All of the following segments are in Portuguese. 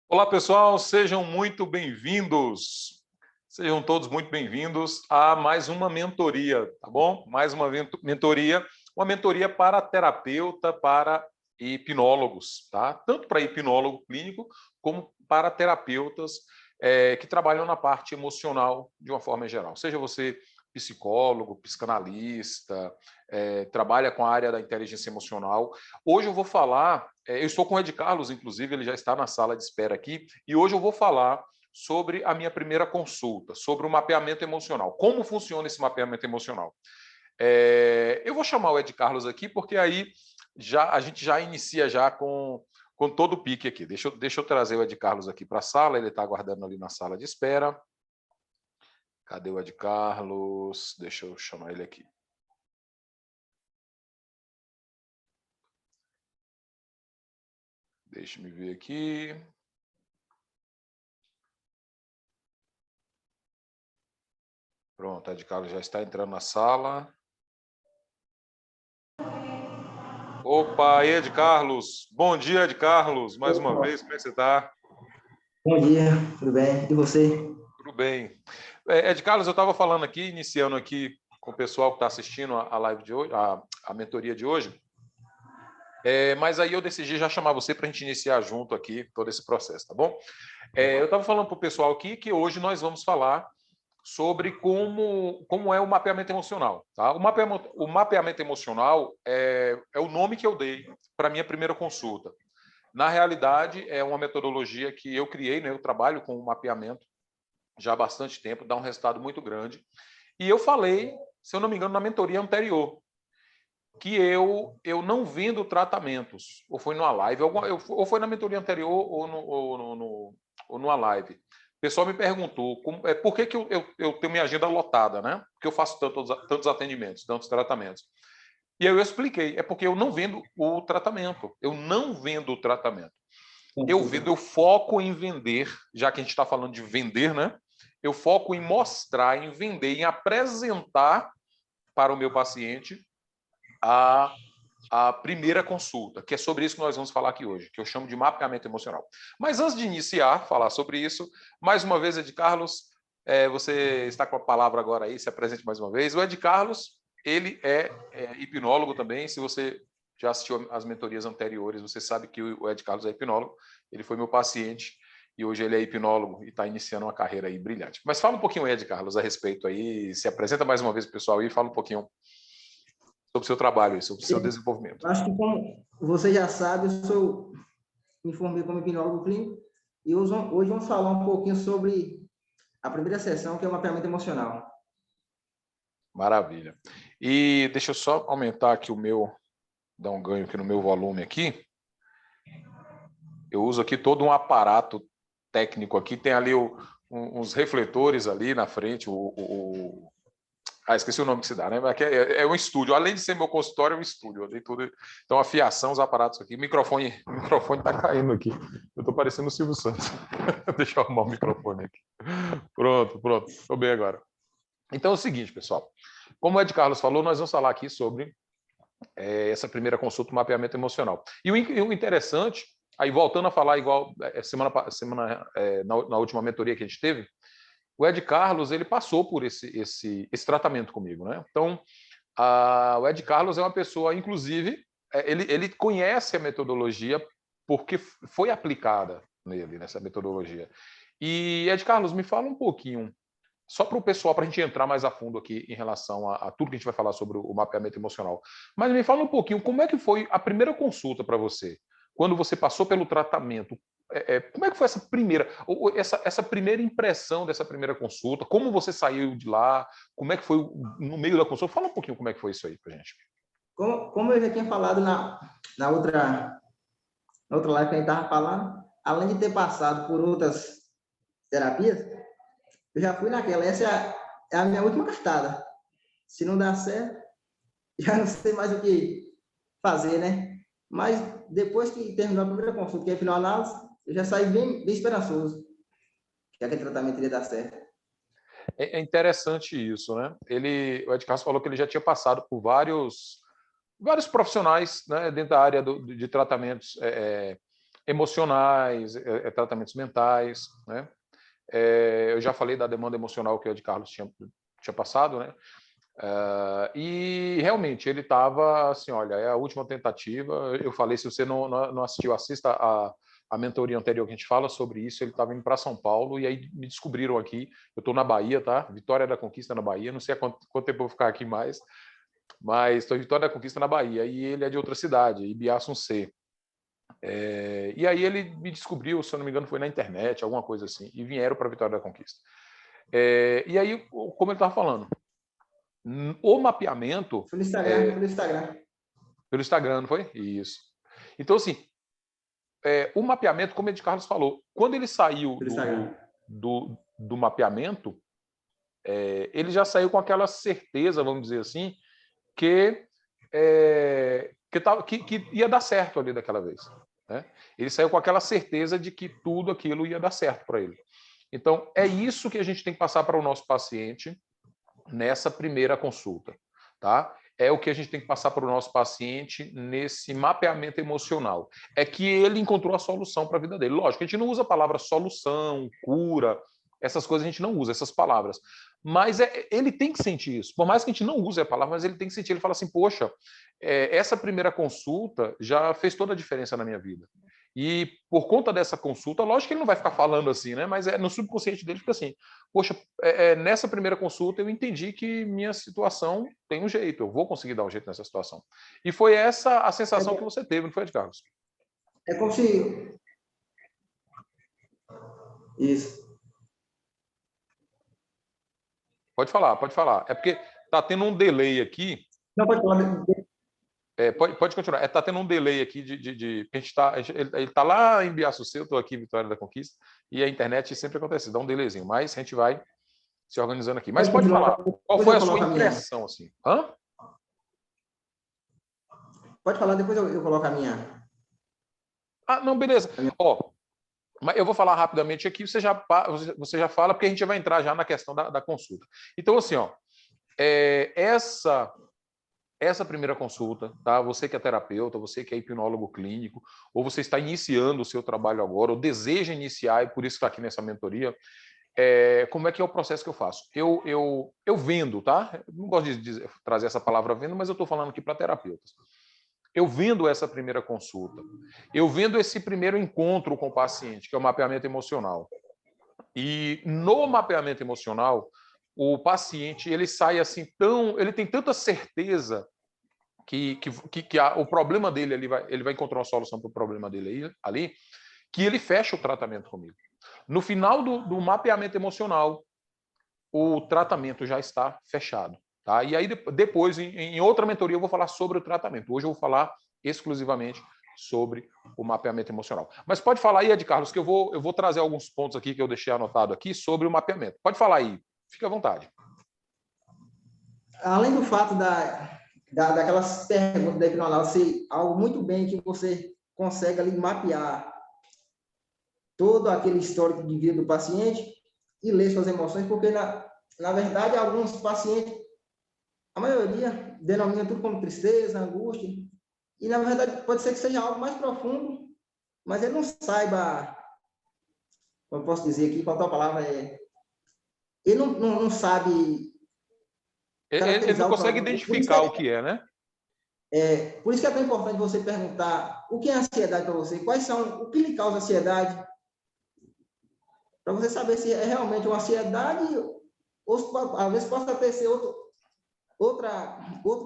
Olá, pessoal, sejam muito bem-vindos. Sejam todos muito bem-vindos a mais uma mentoria, tá bom? Mais uma mentoria para terapeuta, para hipnólogos, tá? Tanto para hipnólogo clínico, como para terapeutas que trabalham na parte emocional de uma forma geral. Seja você psicólogo, psicanalista, trabalha com a área da inteligência emocional. Hoje eu vou falar, eu estou com o Ed Carlos, inclusive, ele já está na sala de espera aqui, e hoje eu vou falar sobre a minha primeira consulta, sobre o mapeamento emocional. Como funciona esse mapeamento emocional? Eu vou chamar o Ed Carlos aqui, porque aí a gente já inicia já com todo o pique aqui. Deixa eu trazer o Ed Carlos aqui para a sala, ele está aguardando ali na sala de espera. Cadê o Ed Carlos? Deixa eu chamar ele aqui. Deixa-me ver aqui. Pronto, Ed Carlos já está entrando na sala. Opa, Ed Carlos. Bom dia, Ed Carlos. Mais uma vez, como é que você está? Bom dia, tudo bem? E você? Tudo bem. Ed Carlos, eu estava falando aqui, iniciando aqui com o pessoal que está assistindo a live de hoje, a mentoria de hoje. Mas aí eu decidi já chamar você para a gente iniciar junto aqui todo esse processo, tá bom? Eu estava falando para o pessoal aqui que hoje nós vamos falar sobre como é o mapeamento emocional. Tá? O mapeamento emocional é o nome que eu dei para a minha primeira consulta. Na realidade, é uma metodologia que eu criei, né? Eu trabalho com o mapeamento já há bastante tempo, dá um resultado muito grande. E eu falei, se eu não me engano, na mentoria anterior, que eu não vendo tratamentos, ou foi numa live, ou foi na mentoria anterior, ou numa live. O pessoal me perguntou por que eu tenho minha agenda lotada, né? Porque eu faço tantos atendimentos, tantos tratamentos. E aí eu expliquei, é porque eu não vendo o tratamento. Eu não vendo o tratamento. Eu foco em vender, já que a gente está falando de vender, né? Eu foco em mostrar, em vender, em apresentar para o meu paciente a primeira consulta, que é sobre isso que nós vamos falar aqui hoje, que eu chamo de mapeamento emocional. Mas antes de iniciar, falar sobre isso, mais uma vez, Ed Carlos, você está com a palavra agora aí, se apresente mais uma vez. O Ed Carlos, ele é hipnólogo também, se você já assistiu às mentorias anteriores, você sabe que o Ed Carlos é hipnólogo, ele foi meu paciente, e hoje ele é hipnólogo e está iniciando uma carreira aí brilhante. Mas fala um pouquinho, Ed Carlos, a respeito aí, se apresenta mais uma vez para o pessoal aí, fala um pouquinho sobre o seu trabalho, sobre o seu desenvolvimento. Acho que, como você já sabe, me formei como hipnólogo clínico e hoje vamos falar um pouquinho sobre a primeira sessão, que é o mapeamento emocional. Maravilha. E deixa eu só aumentar aqui dar um ganho aqui no meu volume aqui. Eu uso aqui todo um aparato técnico aqui, tem ali uns refletores ali na frente, esqueci o nome que se dá, né? É um estúdio. Além de ser meu consultório, é um estúdio. Eu dei tudo. Então, a fiação, os aparatos aqui. O microfone tá caindo aqui. Eu tô parecendo o Silvio Santos. Deixa eu arrumar o microfone aqui. Pronto. Tô bem agora. Então, é o seguinte, pessoal. Como o Ed Carlos falou, nós vamos falar aqui sobre essa primeira consulta, o mapeamento emocional. E o interessante, aí voltando a falar igual na última mentoria que a gente teve, o Ed Carlos ele passou por esse tratamento comigo, né? Então, o Ed Carlos é uma pessoa, inclusive, ele conhece a metodologia porque foi aplicada nele, nessa metodologia. E, Ed Carlos, me fala um pouquinho, só para o pessoal, para a gente entrar mais a fundo aqui em relação a tudo que a gente vai falar sobre o mapeamento emocional. Mas me fala um pouquinho, como é que foi a primeira consulta para você? Quando você passou pelo tratamento, como é que foi essa primeira impressão dessa primeira consulta? Como você saiu de lá? Como é que foi no meio da consulta? Fala um pouquinho como é que foi isso aí para gente. Como eu já tinha falado na outra live que a gente estava falando, além de ter passado por outras terapias, eu já fui naquela. Essa é a minha última cartada. Se não dá certo, já não sei mais o que fazer, né? Mas depois que terminou a primeira consulta, que é a final análise, eu já saí bem esperançoso que aquele tratamento iria dar certo. É interessante isso, né? O Ed Carlos falou que ele já tinha passado por vários profissionais, né, dentro da área de tratamentos emocionais, tratamentos mentais, né? Eu já falei da demanda emocional que o Ed Carlos tinha passado, né? E realmente ele estava assim, olha, é a última tentativa. Eu falei, se você não assistiu, assista a mentoria anterior que a gente fala sobre isso. Ele estava indo para São Paulo e aí me descobriram aqui. Eu estou na Bahia, tá? Vitória da Conquista na Bahia. Não sei há quanto tempo eu vou ficar aqui mais, mas estou em Vitória da Conquista na Bahia e ele é de outra cidade, Ibiaçu-C. E aí ele me descobriu, se eu não me engano, foi na internet, alguma coisa assim, e vieram para Vitória da Conquista. E aí, como ele estava falando, o mapeamento... Pelo Instagram, pelo Instagram. Pelo Instagram, não foi? Isso. Então, assim, o mapeamento, como o Ed Carlos falou, quando ele saiu do mapeamento, ele já saiu com aquela certeza, vamos dizer assim, que ia dar certo ali daquela vez. Né? Ele saiu com aquela certeza de que tudo aquilo ia dar certo para ele. Então, é isso que a gente tem que passar para o nosso paciente nessa primeira consulta. Tá? É o que a gente tem que passar para o nosso paciente nesse mapeamento emocional. É que ele encontrou a solução para a vida dele. Lógico, a gente não usa a palavra solução, cura, essas coisas a gente não usa, essas palavras. Mas ele tem que sentir isso. Por mais que a gente não use a palavra, mas ele tem que sentir. Ele fala assim, poxa, essa primeira consulta já fez toda a diferença na minha vida. E por conta dessa consulta, lógico que ele não vai ficar falando assim, né? Mas no subconsciente dele fica assim, poxa, nessa primeira consulta eu entendi que minha situação tem um jeito, eu vou conseguir dar um jeito nessa situação. E foi essa a sensação que você teve, não foi, Ed Carlos? É como se... Isso. Pode falar, pode falar. É porque tá tendo um delay aqui. Não, pode falar. Pode continuar. Está tendo um delay aqui ele está lá em Biaçu-C, eu estou aqui em Vitória da Conquista, e a internet sempre acontece, dá um delayzinho, mas a gente vai se organizando aqui. Mas pode falar, qual foi a sua impressão? Assim? Hã? Pode falar, depois eu coloco a minha. Não, beleza. Mas eu vou falar rapidamente aqui, você já fala, porque a gente vai entrar já na questão da consulta. Então, assim, essa primeira consulta, tá? Você que é terapeuta, você que é hipnólogo clínico, ou você está iniciando o seu trabalho agora, ou deseja iniciar, e por isso está aqui nessa mentoria, como é que é o processo que eu faço? Eu vendo, tá? Eu não gosto de trazer essa palavra vendo, mas eu estou falando aqui para terapeutas. Eu vendo essa primeira consulta, eu vendo esse primeiro encontro com o paciente, que é o mapeamento emocional. E no mapeamento emocional, o paciente ele sai assim ele tem tanta certeza que o problema dele ele vai encontrar uma solução para o problema dele ali, que ele fecha o tratamento comigo. No final do mapeamento emocional, o tratamento já está fechado. Tá? E aí depois, em outra mentoria, eu vou falar sobre o tratamento. Hoje eu vou falar exclusivamente sobre o mapeamento emocional. Mas pode falar aí, Ed Carlos, que eu vou trazer alguns pontos aqui que eu deixei anotado aqui sobre o mapeamento. Pode falar aí, fique à vontade. Além do fato daquelas perguntas da hipnose ser algo muito bem que você consegue ali mapear todo aquele histórico de vida do paciente e ler suas emoções, porque na verdade alguns pacientes, a maioria denomina tudo como tristeza, angústia, e na verdade pode ser que seja algo mais profundo, mas ele não saiba, como eu posso dizer aqui, qual a palavra ele não sabe. Ele não consegue identificar o que é, né? Por isso que é tão importante você perguntar o que é ansiedade para você, o que lhe causa ansiedade, para você saber se é realmente uma ansiedade ou às vezes possa ter ser outro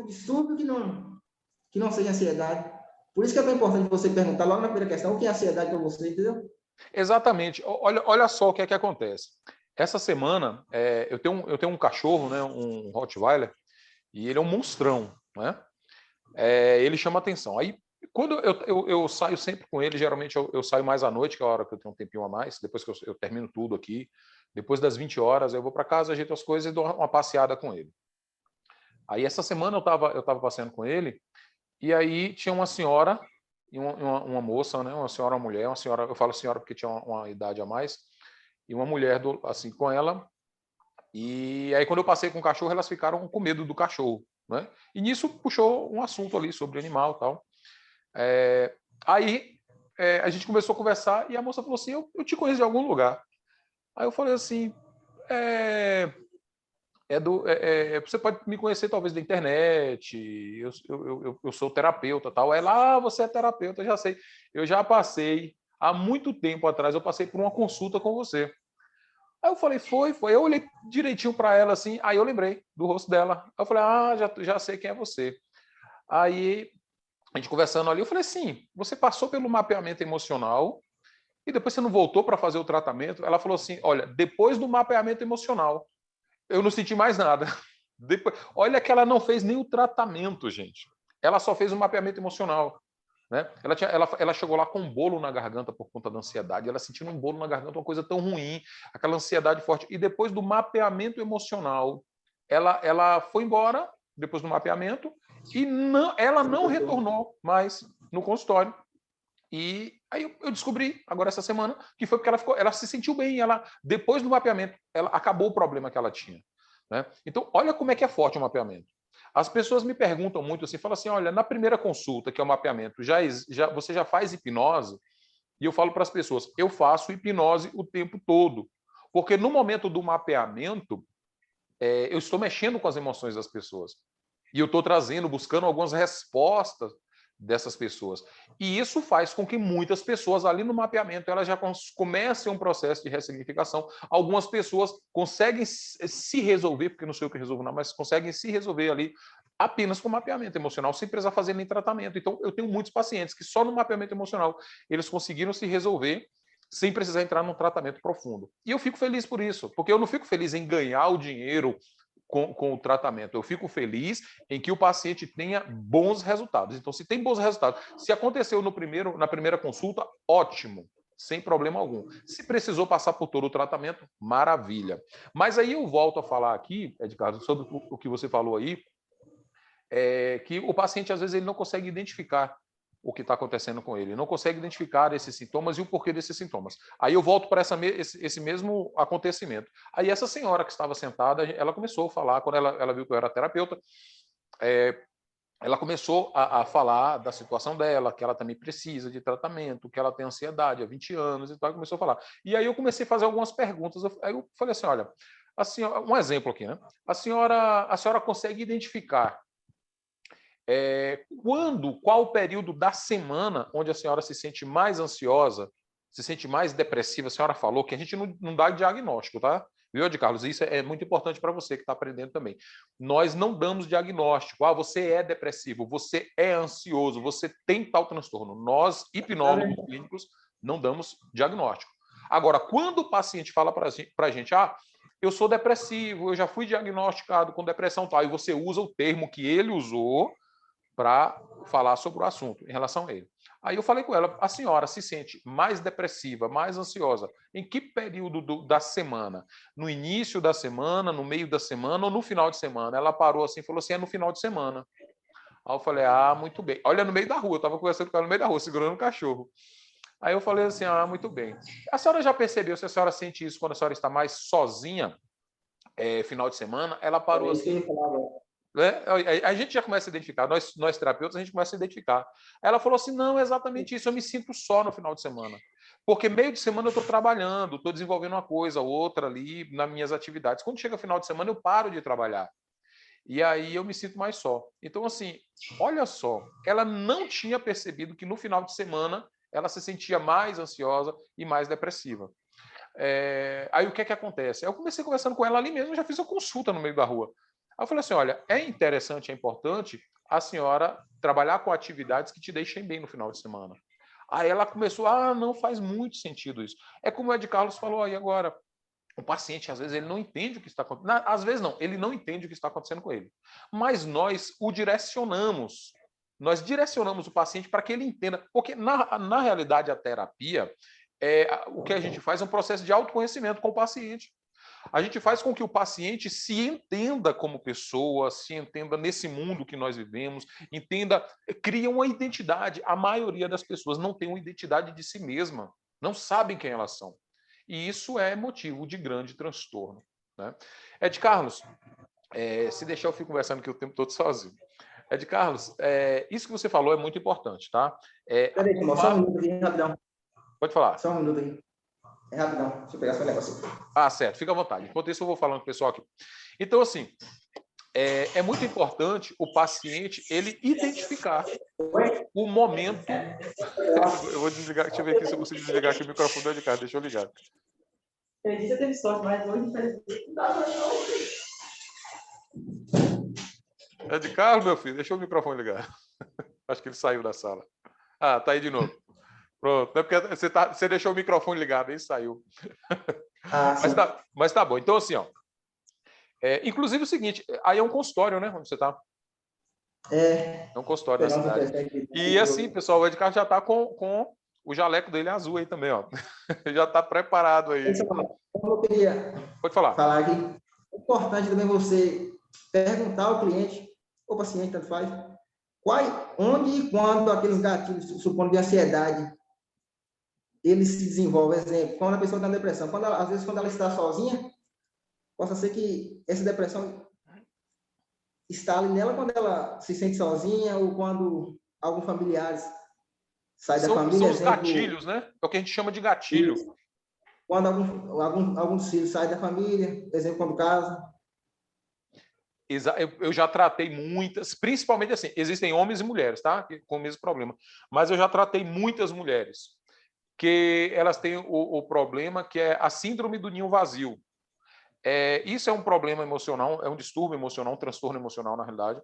distúrbio que não seja ansiedade. Por isso que é tão importante você perguntar logo na primeira questão o que é ansiedade para você, entendeu? Exatamente. Olha só o que é que acontece. Essa semana, eu tenho um cachorro, né, um Rottweiler, e ele é um monstrão, né? Ele chama atenção. Aí, quando eu saio sempre com ele, geralmente eu saio mais à noite, que é a hora que eu tenho um tempinho a mais, depois que eu termino tudo aqui, depois das 20 horas, eu vou para casa, ajeito as coisas e dou uma passeada com ele. Aí, essa semana eu tava passeando com ele, e aí tinha uma senhora e uma moça, né? Uma senhora, uma mulher, uma senhora, eu falo senhora porque tinha uma idade a mais, e uma mulher assim com ela. E aí, quando eu passei com o cachorro, elas ficaram com medo do cachorro, né? E nisso puxou um assunto ali sobre animal e tal. Aí a gente começou a conversar e a moça falou assim, eu te conheço de algum lugar. Aí eu falei assim, você pode me conhecer talvez da internet, eu sou terapeuta, tal. Ela, você é terapeuta, já sei. Eu já passei, há muito tempo atrás, eu passei por uma consulta com você. Aí eu falei, foi. Eu olhei direitinho para ela assim, aí eu lembrei do rosto dela. Aí eu falei, já sei quem é você. Aí a gente conversando ali, eu falei, sim, você passou pelo mapeamento emocional e depois você não voltou para fazer o tratamento? Ela falou assim, olha, depois do mapeamento emocional, eu não senti mais nada. Depois, olha que ela não fez nem o tratamento, gente. Ela só fez o mapeamento emocional. Né? Ela chegou lá com um bolo na garganta por conta da ansiedade. Ela sentindo um bolo na garganta, uma coisa tão ruim, aquela ansiedade forte. E depois do mapeamento emocional, ela foi embora, depois do mapeamento, e ela não retornou mais no consultório. E aí eu descobri, agora essa semana, que foi porque ela se sentiu bem. Depois do mapeamento, ela acabou o problema que ela tinha. Né? Então, olha como é que é forte o mapeamento. As pessoas me perguntam muito assim, falam assim, olha, na primeira consulta, que é o mapeamento, você já faz hipnose? E eu falo para as pessoas, eu faço hipnose o tempo todo. Porque no momento do mapeamento, eu estou mexendo com as emoções das pessoas. E eu estou buscando algumas respostas dessas pessoas. E isso faz com que muitas pessoas ali no mapeamento elas já comecem um processo de ressignificação. Algumas pessoas conseguem se resolver, porque não sei o que resolvo não, mas conseguem se resolver ali apenas com mapeamento emocional, sem precisar fazer nem tratamento. Então, eu tenho muitos pacientes que só no mapeamento emocional eles conseguiram se resolver sem precisar entrar num tratamento profundo. E eu fico feliz por isso, porque eu não fico feliz em ganhar o dinheiro com o tratamento. Eu fico feliz em que o paciente tenha bons resultados. Então, se tem bons resultados, se aconteceu na primeira consulta, ótimo, sem problema algum. Se precisou passar por todo o tratamento, maravilha. Mas aí eu volto a falar aqui, Edgardo, sobre o que você falou aí, que o paciente, às vezes, ele não consegue identificar o que está acontecendo com ele, não consegue identificar esses sintomas e o porquê desses sintomas. Aí eu volto para esse mesmo acontecimento. Aí essa senhora que estava sentada, ela começou a falar, quando ela viu que eu era terapeuta, ela começou a falar da situação dela, que ela também precisa de tratamento, que ela tem ansiedade há 20 anos e tal, começou a falar. E aí eu comecei a fazer algumas perguntas, aí eu falei assim, olha, a senhora, um exemplo aqui, né? A senhora consegue identificar qual o período da semana onde a senhora se sente mais ansiosa, se sente mais depressiva? A senhora falou que a gente não dá diagnóstico, tá? Viu, Ed Carlos? Isso é muito importante para você que está aprendendo também. Nós não damos diagnóstico. Você é depressivo, você é ansioso, você tem tal transtorno. Nós, hipnólogos clínicos, não damos diagnóstico. Agora, quando o paciente fala para a gente, eu sou depressivo, eu já fui diagnosticado com depressão tal, e você usa o termo que ele usou para falar sobre o assunto em relação a ele. Aí eu falei com ela, a senhora se sente mais depressiva, mais ansiosa, em que período da semana? No início da semana, no meio da semana ou no final de semana? Ela parou assim e falou assim, é no final de semana. Aí eu falei, muito bem. Olha, no meio da rua, eu estava conversando com ela no meio da rua, segurando um cachorro. Aí eu falei assim, muito bem. A senhora já percebeu se a senhora sente isso quando a senhora está mais sozinha, final de semana? Ela parou assim, né? A gente já começa a identificar, nós terapeutas, a gente começa a identificar. Ela falou assim, não, é exatamente isso, eu me sinto só no final de semana. Porque meio de semana eu estou trabalhando, estou desenvolvendo uma coisa, outra ali nas minhas atividades. Quando chega final de semana, eu paro de trabalhar. E aí eu me sinto mais só. Então, assim, olha só, ela não tinha percebido que no final de semana ela se sentia mais ansiosa e mais depressiva. Aí o que é que acontece? Eu comecei conversando com ela ali mesmo, já fiz uma consulta no meio da rua. Aí eu falei assim, olha, é interessante, é importante a senhora trabalhar com atividades que te deixem bem no final de semana. Aí ela começou, não faz muito sentido isso. É como o Ed Carlos falou aí agora, o paciente, às vezes, ele não entende o que está acontecendo. Às vezes, não, ele não entende o que está acontecendo com ele. Mas nós o direcionamos. Nós direcionamos o paciente para que ele entenda. Porque, na realidade, a terapia, o que a gente faz é um processo de autoconhecimento com o paciente. A gente faz com que o paciente se entenda como pessoa, se entenda nesse mundo que nós vivemos, entenda, cria uma identidade. A maioria das pessoas não tem uma identidade de si mesma, não sabem quem elas são. E isso é motivo de grande transtorno. Né? Ed Carlos, se deixar eu fico conversando aqui o tempo todo sozinho. Ed Carlos, isso que você falou é muito importante, tá? Peraí, só um minuto aqui, rapidão. Pode falar. Só um minuto aí. É rapidão. Deixa eu pegar seu negócio. Certo. Fica à vontade. Enquanto isso, eu vou falando com o pessoal aqui. Então, assim, é muito importante o paciente ele identificar o momento. Eu vou desligar. Deixa eu ver aqui se eu consigo desligar aqui o microfone do Ed Carlos. Deixa eu ligar. Você teve sorte, mas hoje, infelizmente, não dá não. Ed Carlos, meu filho, deixa o microfone ligar. Acho que ele saiu da sala. Tá aí de novo. Pronto. É porque você deixou o microfone ligado, aí saiu. Mas tá bom. Então, assim, ó. Inclusive o seguinte, aí é um consultório, né? Onde você está? É um consultório na cidade. E assim, pessoal, o Ed Carlos já está com o jaleco dele azul aí também, ó. Já está preparado aí. Eu queria falar aqui. É importante também você perguntar ao cliente, ou paciente, tanto faz, onde e quando aqueles gatilhos, supondo de ansiedade, eles se desenvolvem. Exemplo, quando a pessoa está em depressão, às vezes quando ela está sozinha, possa ser que essa depressão instale nela quando ela se sente sozinha ou quando alguns familiares saem da família. São os gatilhos, né? É o que a gente chama de gatilho. Isso. Quando alguns filhos saem da família, exemplo, quando casa. Eu já tratei muitas, principalmente assim, existem homens e mulheres, tá? Com o mesmo problema. Mas eu já tratei muitas mulheres que elas têm o problema que é a síndrome do ninho vazio. Isso é um problema emocional, é um distúrbio emocional, um transtorno emocional, na realidade,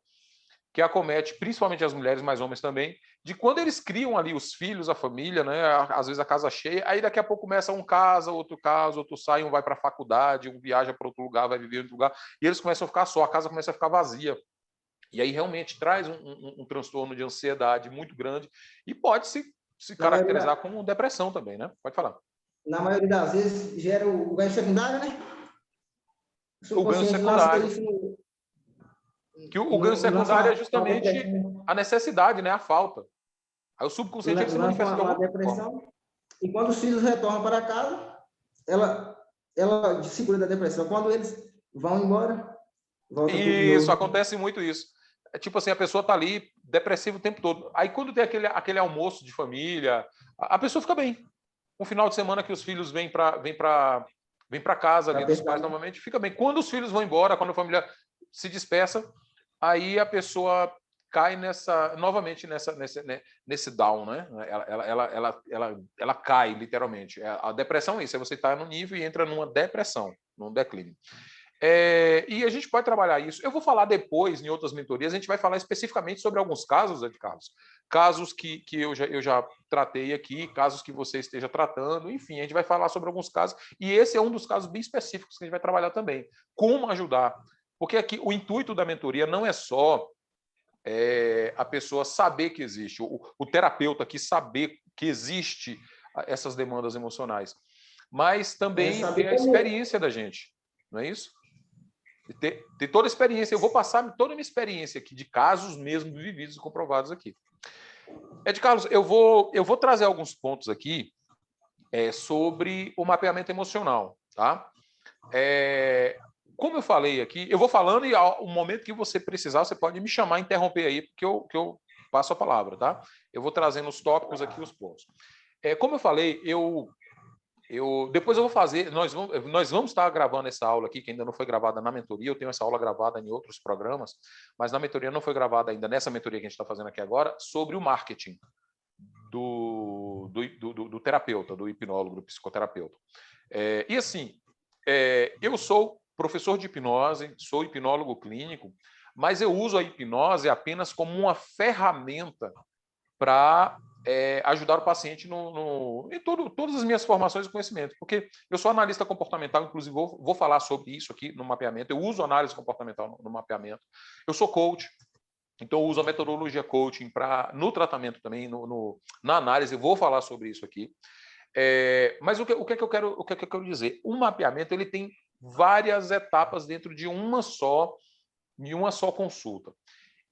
que acomete principalmente as mulheres, mas homens também, de quando eles criam ali os filhos, a família, né? Às vezes a casa cheia, aí daqui a pouco começa um casa, outro sai, um vai para a faculdade, um viaja para outro lugar, vai viver em outro lugar, e eles começam a ficar só, a casa começa a ficar vazia. E aí realmente traz um transtorno de ansiedade muito grande e pode se caracterizar como depressão também, né? Pode falar. Na maioria das vezes gera o ganho secundário, né? O ganho secundário. Que o ganho secundário é justamente a necessidade, né? A falta. Aí o subconsciente ele se manifesta de alguma depressão. E quando os filhos retornam para casa, ela segura da depressão. Quando eles vão embora, volta tudo de novo. Isso, acontece muito isso. É tipo assim, a pessoa tá ali depressiva o tempo todo. Aí quando tem aquele almoço de família, a pessoa fica bem. Um final de semana que os filhos vêm para casa ali dos pais novamente, fica bem. Quando os filhos vão embora, quando a família se dispersa, aí a pessoa cai novamente nesse down, né? Ela cai, literalmente. A depressão é isso, é você estar no nível e entra numa depressão, num declínio. E a gente pode trabalhar isso. Eu vou falar depois, em outras mentorias, a gente vai falar especificamente sobre alguns casos, Ed Carlos. Casos que eu já tratei aqui, casos que você esteja tratando, enfim, a gente vai falar sobre alguns casos. E esse é um dos casos bem específicos que a gente vai trabalhar também. Como ajudar. Porque aqui o intuito da mentoria não é só a pessoa saber que existe, o terapeuta aqui saber que existe essas demandas emocionais, mas também ter a experiência da gente, não é isso? Ter toda a experiência. Eu vou passar toda a minha experiência aqui, de casos mesmo vividos e comprovados aqui. Ed Carlos, eu vou trazer alguns pontos aqui sobre o mapeamento emocional, tá? Como eu falei aqui, eu vou falando e ao momento que você precisar, você pode me chamar, interromper aí, porque eu passo a palavra, tá? Eu vou trazendo os tópicos aqui, os pontos. Como eu falei, depois eu vou fazer, nós vamos estar gravando essa aula aqui, que ainda não foi gravada na mentoria, eu tenho essa aula gravada em outros programas, mas na mentoria não foi gravada ainda, nessa mentoria que a gente está fazendo aqui agora, sobre o marketing do terapeuta, do hipnólogo, do psicoterapeuta. E assim, eu sou professor de hipnose, sou hipnólogo clínico, mas eu uso a hipnose apenas como uma ferramenta para ajudar o paciente em todas as minhas formações e conhecimentos, porque eu sou analista comportamental, inclusive vou falar sobre isso aqui no mapeamento, eu uso análise comportamental no mapeamento, eu sou coach, então eu uso a metodologia coaching no tratamento também, na análise, eu vou falar sobre isso aqui. Mas o que é que eu quero dizer? O mapeamento ele tem várias etapas dentro de uma só consulta.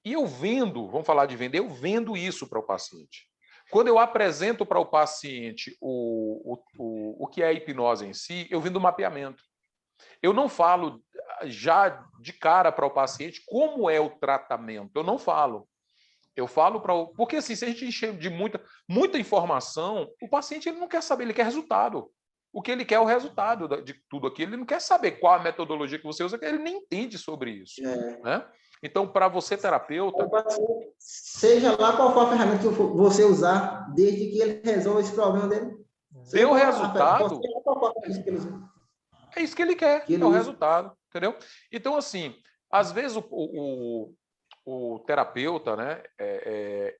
E eu vendo, vamos falar de vender, eu vendo isso para o paciente. Quando eu apresento para o paciente o que é a hipnose em si, eu vendo o mapeamento. Eu não falo, já de cara para o paciente como é o tratamento. Eu não falo. Eu falo para o... Porque assim, se a gente encher de muita informação, o paciente ele não quer saber, ele quer resultado. O que ele quer é o resultado de tudo aquilo. Ele não quer saber qual a metodologia que você usa, ele nem entende sobre isso. Né? Então, para você, terapeuta... Seja lá qual for a ferramenta que você usar, desde que ele resolva esse problema dele. Deu resultado... É isso que ele quer, é o resultado. Entendeu? Então, assim, às vezes o terapeuta, né,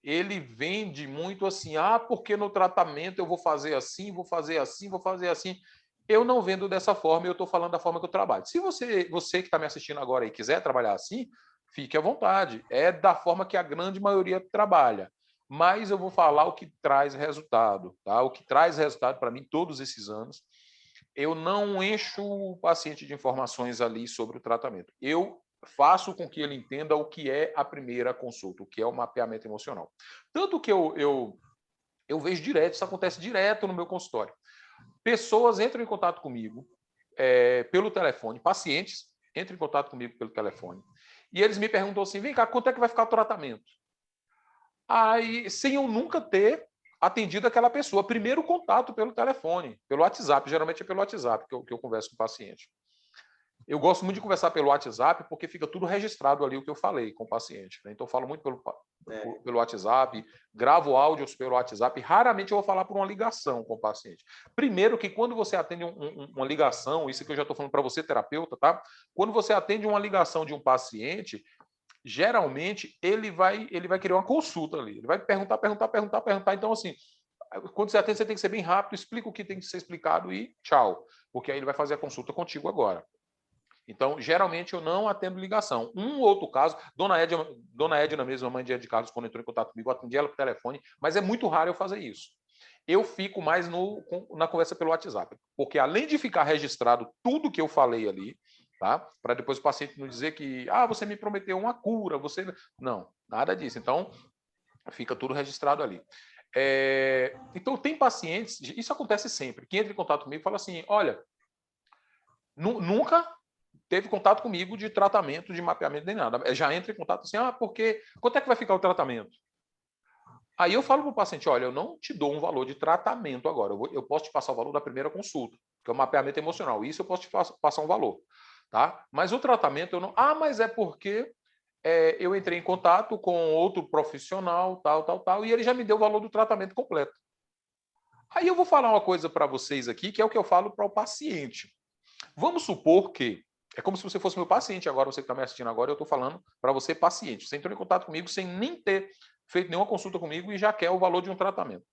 ele vende muito assim, porque no tratamento eu vou fazer assim, vou fazer assim, vou fazer assim. Eu não vendo dessa forma, eu estou falando da forma que eu trabalho. Se você que está me assistindo agora e quiser trabalhar assim, fique à vontade. É da forma que a grande maioria trabalha. Mas eu vou falar o que traz resultado. Tá? O que traz resultado para mim todos esses anos. Eu não encho o paciente de informações ali sobre o tratamento. Eu faço com que ele entenda o que é a primeira consulta, o que é o mapeamento emocional. Tanto que eu vejo direto, isso acontece direto no meu consultório. Pessoas entram em contato comigo pelo telefone, pacientes entram em contato comigo pelo telefone, e eles me perguntam assim, vem cá, quanto é que vai ficar o tratamento? Aí, sem eu nunca ter atendido aquela pessoa, primeiro contato pelo telefone, pelo WhatsApp, geralmente é pelo WhatsApp que eu converso com o paciente. Eu gosto muito de conversar pelo WhatsApp porque fica tudo registrado ali o que eu falei com o paciente. Né? Então, eu falo muito pelo WhatsApp, gravo áudios pelo WhatsApp. Raramente eu vou falar por uma ligação com o paciente. Primeiro que quando você atende uma ligação, isso que eu já estou falando para você, terapeuta, tá? Quando você atende uma ligação de um paciente, geralmente ele vai querer uma consulta ali. Ele vai perguntar. Então, assim, quando você atende, você tem que ser bem rápido, explica o que tem que ser explicado e tchau. Porque aí ele vai fazer a consulta contigo agora. Então, geralmente, eu não atendo ligação. Um outro caso, Dona Edna mesmo, a mãe de Ed Carlos, quando entrou em contato comigo, eu atendi ela por telefone, mas é muito raro eu fazer isso. Eu fico mais na conversa pelo WhatsApp, porque além de ficar registrado tudo que eu falei ali, tá? Para depois o paciente não dizer que, você me prometeu uma cura, você... Não, nada disso. Então, fica tudo registrado ali. Então, tem pacientes, isso acontece sempre, que entra em contato comigo e fala assim, olha, nunca teve contato comigo de tratamento, de mapeamento, nem nada. Já entra em contato assim, porque quanto é que vai ficar o tratamento? Aí eu falo para o paciente, olha, eu não te dou um valor de tratamento agora, eu posso te passar o valor da primeira consulta, que é o mapeamento emocional, isso eu posso te passar um valor, tá? Mas o tratamento eu não... mas é porque eu entrei em contato com outro profissional, tal, e ele já me deu o valor do tratamento completo. Aí eu vou falar uma coisa para vocês aqui, que é o que eu falo para o paciente. Vamos supor que é como se você fosse meu paciente agora, você que está me assistindo agora, eu estou falando para você, paciente. Você entrou em contato comigo sem nem ter feito nenhuma consulta comigo e já quer o valor de um tratamento.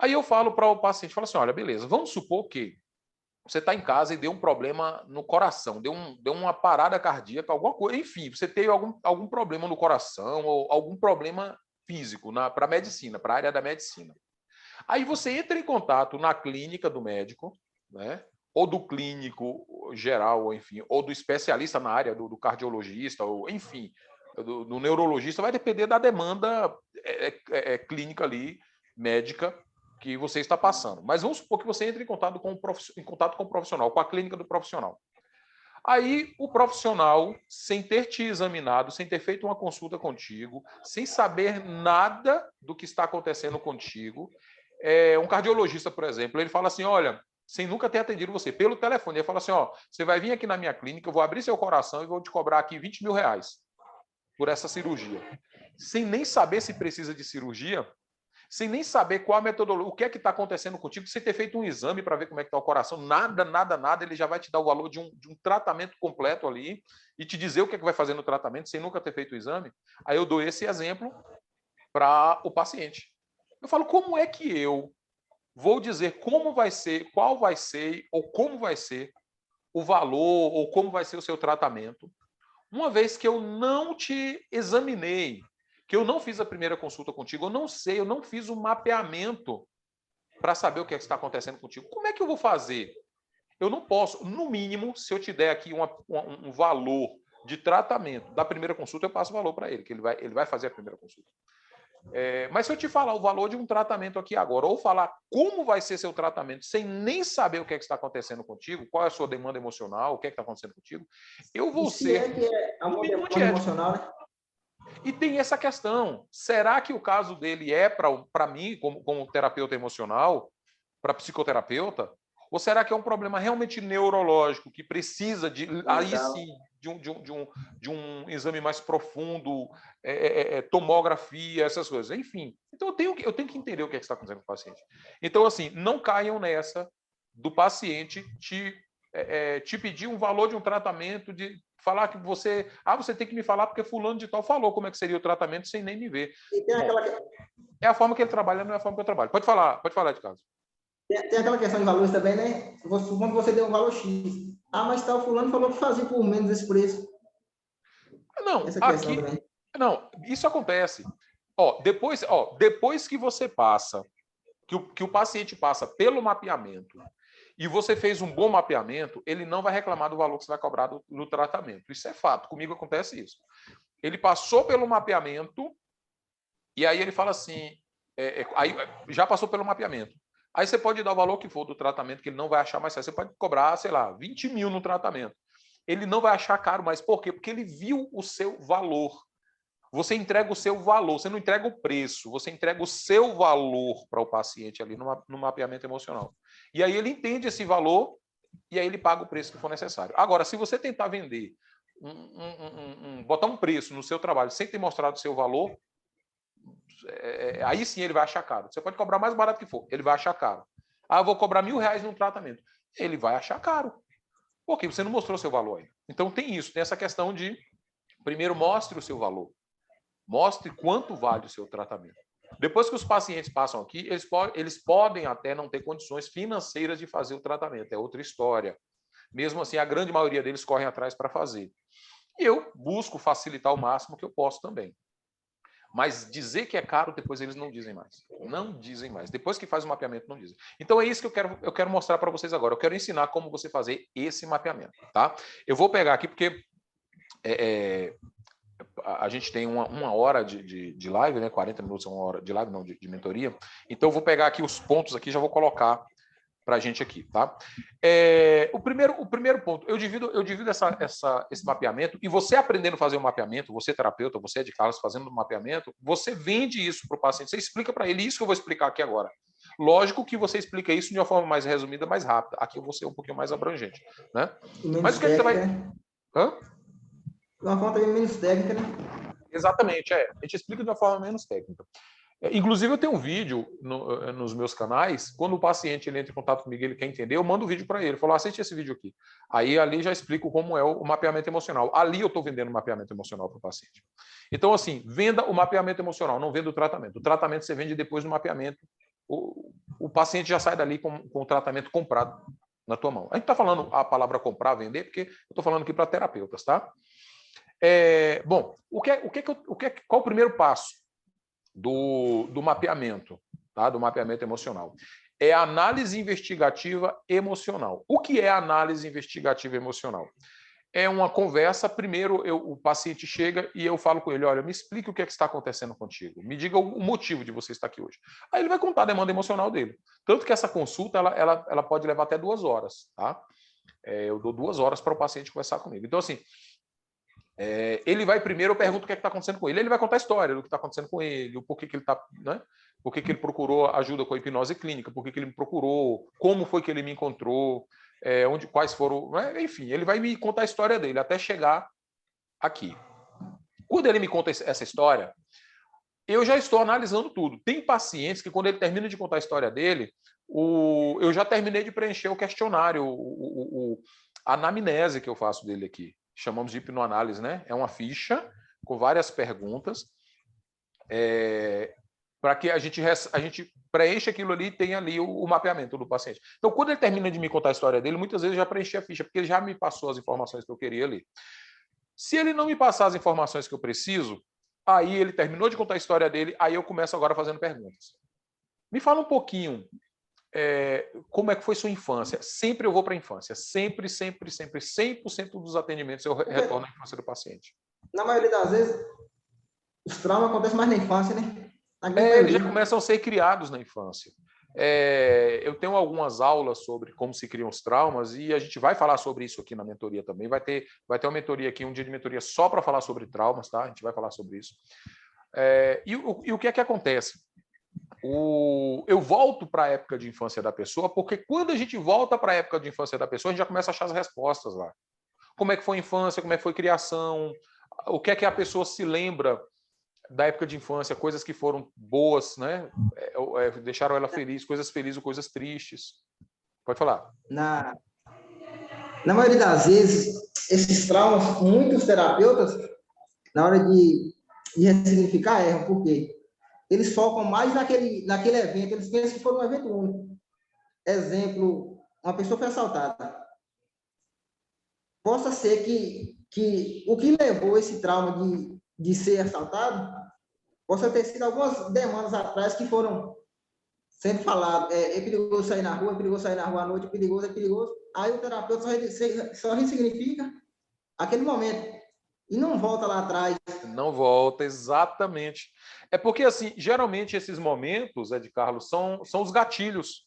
Aí eu falo para o paciente, falo assim, olha, beleza, vamos supor que você está em casa e deu um problema no coração, deu uma parada cardíaca, alguma coisa, enfim, você teve algum problema no coração ou algum problema físico para a medicina, para a área da medicina. Aí você entra em contato na clínica do médico, né? Ou do clínico geral, ou enfim, ou do especialista na área do cardiologista, ou enfim, do neurologista, vai depender da demanda clínica ali, médica, que você está passando. Mas vamos supor que você entre em contato com o profissional, com a clínica do profissional. Aí o profissional, sem ter te examinado, sem ter feito uma consulta contigo, sem saber nada do que está acontecendo contigo, um cardiologista, por exemplo, ele fala assim, olha, sem nunca ter atendido você, pelo telefone, ele fala assim, você vai vir aqui na minha clínica, eu vou abrir seu coração e vou te cobrar aqui 20 mil reais por essa cirurgia. Sem nem saber se precisa de cirurgia, sem nem saber qual a metodologia, o que é que está acontecendo contigo, sem ter feito um exame para ver como é que está o coração, nada, ele já vai te dar o valor de um tratamento completo ali e te dizer o que é que vai fazer no tratamento, sem nunca ter feito o exame. Aí eu dou esse exemplo para o paciente. Eu falo, como é que eu vou dizer como vai ser, qual vai ser, ou como vai ser o valor, ou como vai ser o seu tratamento, uma vez que eu não te examinei, que eu não fiz a primeira consulta contigo, eu não sei, eu não fiz o mapeamento para saber o que está acontecendo contigo. Como é que eu vou fazer? Eu não posso, no mínimo, se eu te der aqui um valor de tratamento da primeira consulta, eu passo o valor para ele, que ele vai fazer a primeira consulta. Mas se eu te falar o valor de um tratamento aqui agora, ou falar como vai ser seu tratamento, sem nem saber o que é que está acontecendo contigo, qual é a sua demanda emocional, o que é que está acontecendo contigo, eu vou ser que é no uma mínimo demanda antiético. emocional, né? E tem essa questão, será que o caso dele é para mim, como terapeuta emocional, para psicoterapeuta, ou será que é um problema realmente neurológico, que precisa de, aí sim, de um exame mais profundo, tomografia, essas coisas. Enfim, então eu tenho que entender o que é que está acontecendo com o paciente. Então, assim, não caiam nessa do paciente te pedir um valor de um tratamento, de falar que você tem que me falar porque fulano de tal falou como é que seria o tratamento sem nem me ver. E tem Bom, aquela, é a forma que ele trabalha, não é a forma que eu trabalho. Pode falar de caso. tem aquela questão de valores também, né? Quando você deu um valor X. Ah, mas tal fulano falou que fazia por menos esse preço. Não, Essa questão aqui. também. Não, isso acontece. Depois que você passa, que o paciente passa pelo mapeamento e você fez um bom mapeamento, ele não vai reclamar do valor que você vai cobrar do tratamento. Isso é fato. Comigo acontece isso. Ele passou pelo mapeamento e aí ele fala assim, aí já passou pelo mapeamento. Aí você pode dar o valor que for do tratamento, que ele não vai achar mais caro. Você pode cobrar, sei lá, 20 mil no tratamento. Ele não vai achar caro mais. Por quê? Porque ele viu o seu valor. Você entrega o seu valor, você não entrega o preço, você entrega o seu valor para o paciente ali no mapeamento emocional. E aí ele entende esse valor e aí ele paga o preço que for necessário. Agora, se você tentar vender, botar um preço no seu trabalho sem ter mostrado o seu valor, aí sim ele vai achar caro. Você pode cobrar mais barato que for, ele vai achar caro. Ah, eu vou cobrar R$1.000 num tratamento. Ele vai achar caro. Porque você não mostrou seu valor ainda. Então tem isso, tem essa questão de, primeiro, mostre o seu valor. Mostre quanto vale o seu tratamento. Depois que os pacientes passam aqui, eles podem até não ter condições financeiras de fazer o tratamento. É outra história. Mesmo assim, a grande maioria deles correm atrás para fazer. E eu busco facilitar o máximo que eu posso também. Mas dizer que é caro, depois eles não dizem mais. Não dizem mais. Depois que faz o mapeamento, não dizem. Então é isso que eu quero mostrar para vocês agora. Eu quero ensinar como você fazer esse mapeamento. Tá? Eu vou pegar aqui porque a gente tem uma hora de live, né? 40 minutos, uma hora de live, não, de mentoria. Então eu vou pegar aqui os pontos aqui, já vou colocar para a gente aqui, tá? O primeiro ponto, eu divido esse mapeamento, e você aprendendo a fazer o mapeamento, você terapeuta, você de Carlos fazendo o mapeamento, você vende isso para o paciente, você explica para ele isso que eu vou explicar aqui agora. Lógico que você explica isso de uma forma mais resumida, mais rápida. Aqui eu vou ser um pouquinho mais abrangente, né? Mas o que você vai... Hã? De uma forma também menos técnica, né? Exatamente, a gente explica de uma forma menos técnica. Inclusive, eu tenho um vídeo nos meus canais, quando o paciente ele entra em contato comigo, ele quer entender, eu mando o vídeo para ele, falo, assiste esse vídeo aqui. Aí ali já explico como é o mapeamento emocional. Ali eu estou vendendo o mapeamento emocional para o paciente. Então, assim, venda o mapeamento emocional, não venda o tratamento. O tratamento você vende depois do mapeamento. O paciente já sai dali com o tratamento comprado na tua mão. A gente está falando a palavra comprar, vender, porque eu estou falando aqui para terapeutas, tá? Bom, qual o primeiro passo do mapeamento, tá? Do mapeamento emocional? É a análise investigativa emocional. O que é análise investigativa emocional? É uma conversa, primeiro o paciente chega e eu falo com ele, olha, me explique o que é que está acontecendo contigo, me diga o motivo de você estar aqui hoje. Aí ele vai contar a demanda emocional dele. Tanto que essa consulta, ela pode levar até 2 horas, tá? Eu dou 2 horas para o paciente conversar comigo. Então, assim, ele vai primeiro, eu pergunto o que é que está acontecendo com ele. Ele vai contar a história do que está acontecendo com ele, o porquê que ele está, né? Por que ele procurou ajuda com a hipnose clínica, por que ele me procurou, como foi que ele me encontrou, quais foram, né? Enfim, ele vai me contar a história dele até chegar aqui. Quando ele me conta essa história, eu já estou analisando tudo. Tem pacientes que, quando ele termina de contar a história dele, eu já terminei de preencher o questionário, a anamnese que eu faço dele aqui. Chamamos de hipnoanálise, né? É uma ficha com várias perguntas para que a gente preencha aquilo ali e tenha ali o mapeamento do paciente. Então, quando ele termina de me contar a história dele, muitas vezes eu já preenchi a ficha, porque ele já me passou as informações que eu queria ali. Se ele não me passar as informações que eu preciso, aí ele terminou de contar a história dele, aí eu começo agora fazendo perguntas. Me fala um pouquinho como é que foi sua infância. Sempre eu vou para a infância. Sempre, 100% dos atendimentos eu retorno à infância do paciente. Na maioria das vezes, os traumas acontecem mais na infância, né? Na grande Eles já maioria. começam a ser criados na infância. Eu tenho algumas aulas sobre como se criam os traumas e a gente vai falar sobre isso aqui na mentoria também. Vai ter uma mentoria aqui, um dia de mentoria só para falar sobre traumas, tá? A gente vai falar sobre isso. E o que é que acontece? Eu volto para a época de infância da pessoa, porque quando a gente volta para a época de infância da pessoa, a gente já começa a achar as respostas lá. Como é que foi a infância, como é que foi a criação, o que é que a pessoa se lembra da época de infância, coisas que foram boas, né? Deixaram ela feliz, coisas felizes ou coisas tristes. Pode falar. Na, na maioria das vezes, esses traumas, muitos terapeutas, na hora de ressignificar, erram. Por quê? Eles focam mais naquele evento, eles pensam que foi um evento único. Exemplo, uma pessoa foi assaltada. Possa ser que o que levou esse trauma de ser assaltado possa ter sido algumas demandas atrás que foram sendo faladas. É perigoso sair na rua, é perigoso sair na rua à noite, é perigoso, é perigoso. Aí o terapeuta só ressignifica aquele momento e não volta lá atrás. Não volta, exatamente. É porque, assim, geralmente esses momentos, Ed Carlos, são os gatilhos.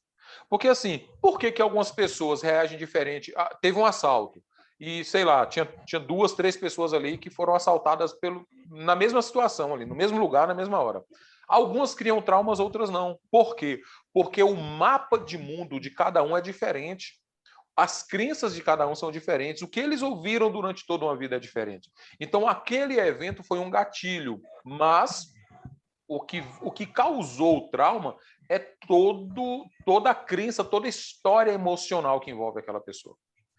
Porque, assim, por que algumas pessoas reagem diferente? Teve um assalto e, sei lá, tinha 2, 3 pessoas ali que foram assaltadas na mesma situação ali, no mesmo lugar, na mesma hora. Algumas criam traumas, outras não. Por quê? Porque o mapa de mundo de cada um é diferente. As crenças de cada um são diferentes, o que eles ouviram durante toda uma vida é diferente. Então, aquele evento foi um gatilho, mas o que causou o trauma é toda a crença, toda a história emocional que envolve aquela pessoa.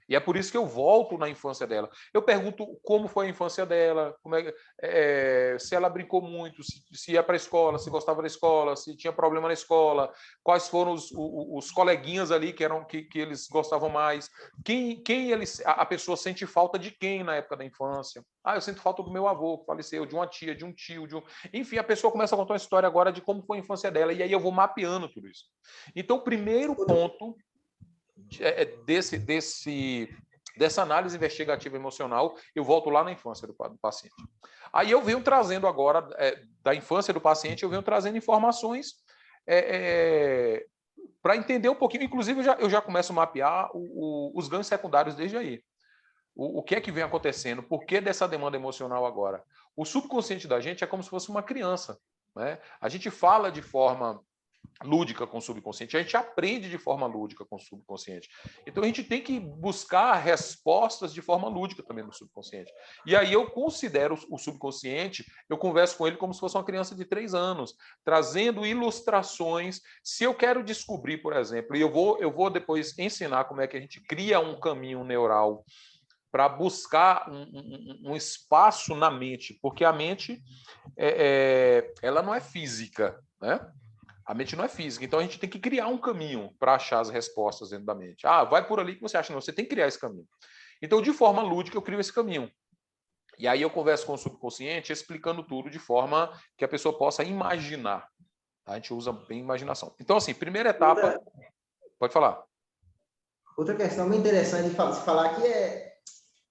E é por isso que eu volto na infância dela. Eu pergunto como foi a infância dela, se ela brincou muito, se ia para a escola, se gostava da escola, se tinha problema na escola, quais foram os coleguinhas ali que eles gostavam mais, a pessoa sente falta de quem na época da infância. Eu sinto falta do meu avô que faleceu, de uma tia, de um tio, enfim, a pessoa começa a contar uma história agora de como foi a infância dela, e aí eu vou mapeando tudo isso. Então, o primeiro ponto dessa análise investigativa emocional, eu volto lá na infância do paciente. Aí eu venho trazendo agora, da infância do paciente, eu venho trazendo informações para entender um pouquinho. Inclusive, eu já começo a mapear os ganhos secundários desde aí. O que é que vem acontecendo? Por que dessa demanda emocional agora? O subconsciente da gente é como se fosse uma criança, né? A gente fala de forma lúdica com o subconsciente, a gente aprende de forma lúdica com o subconsciente. Então a gente tem que buscar respostas de forma lúdica também no subconsciente. E aí eu considero o subconsciente, eu converso com ele como se fosse uma criança de 3 anos, trazendo ilustrações. Se eu quero descobrir, por exemplo, e eu vou depois ensinar como é que a gente cria um caminho neural para buscar um espaço na mente, porque a mente ela não é física, né? A mente não é física, então a gente tem que criar um caminho para achar as respostas dentro da mente. Vai por ali que você acha, não, você tem que criar esse caminho. Então, de forma lúdica, eu crio esse caminho. E aí eu converso com o subconsciente explicando tudo de forma que a pessoa possa imaginar. A gente usa bem imaginação. Então, assim, primeira etapa... Pode falar. Outra questão bem interessante de falar aqui é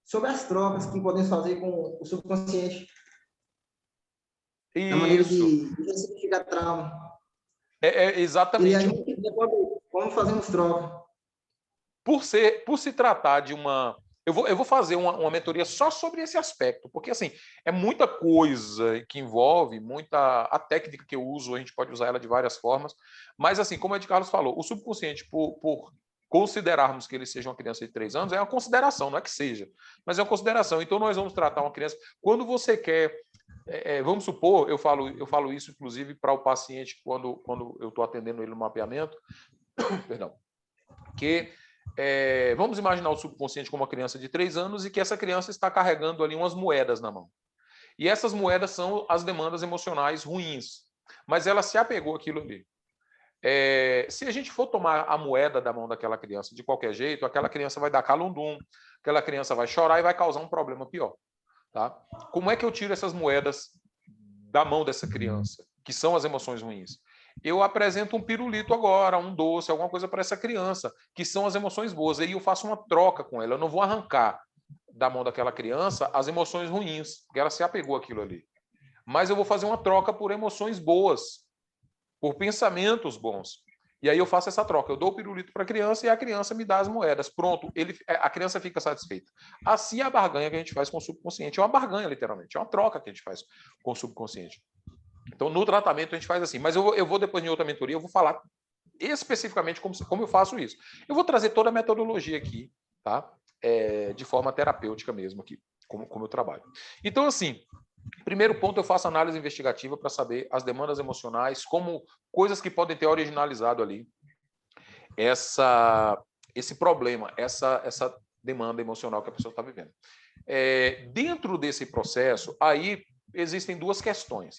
sobre as trocas que podemos fazer com o subconsciente. Isso. Na maneira de ressignificar trauma. Exatamente. Como fazemos troca? Por se tratar de uma... Eu vou fazer uma mentoria só sobre esse aspecto, porque assim, é muita coisa que envolve, a técnica que eu uso, a gente pode usar ela de várias formas, mas assim, como o Ed Carlos falou, o subconsciente, por considerarmos que ele seja uma criança de 3 anos, é uma consideração, não é que seja, mas é uma consideração. Então nós vamos tratar uma criança... Quando você quer... vamos supor, eu falo isso inclusive para o paciente quando eu estou atendendo ele no mapeamento, perdão, que vamos imaginar o subconsciente como uma criança de 3 anos e que essa criança está carregando ali umas moedas na mão. E essas moedas são as demandas emocionais ruins, mas ela se apegou àquilo ali. Se a gente for tomar a moeda da mão daquela criança de qualquer jeito, aquela criança vai dar calundum, aquela criança vai chorar e vai causar um problema pior. Tá? Como é que eu tiro essas moedas da mão dessa criança, que são as emoções ruins? Eu apresento um pirulito agora, um doce, alguma coisa para essa criança, que são as emoções boas. Aí eu faço uma troca com ela. Eu não vou arrancar da mão daquela criança as emoções ruins, porque ela se apegou àquilo ali. Mas eu vou fazer uma troca por emoções boas. por pensamentos bons. E aí eu faço essa troca. Eu dou o pirulito para a criança e a criança me dá as moedas. Pronto, a criança fica satisfeita. Assim é a barganha que a gente faz com o subconsciente. É uma barganha, literalmente. É uma troca que a gente faz com o subconsciente. Então, no tratamento, a gente faz assim. Mas eu vou depois, em outra mentoria, eu vou falar especificamente como eu faço isso. Eu vou trazer toda a metodologia aqui, tá? De forma terapêutica mesmo aqui, como eu trabalho. Então, assim, primeiro ponto, eu faço análise investigativa para saber as demandas emocionais, como coisas que podem ter originalizado ali esse problema, essa demanda emocional que a pessoa está vivendo. Dentro desse processo, aí existem duas questões.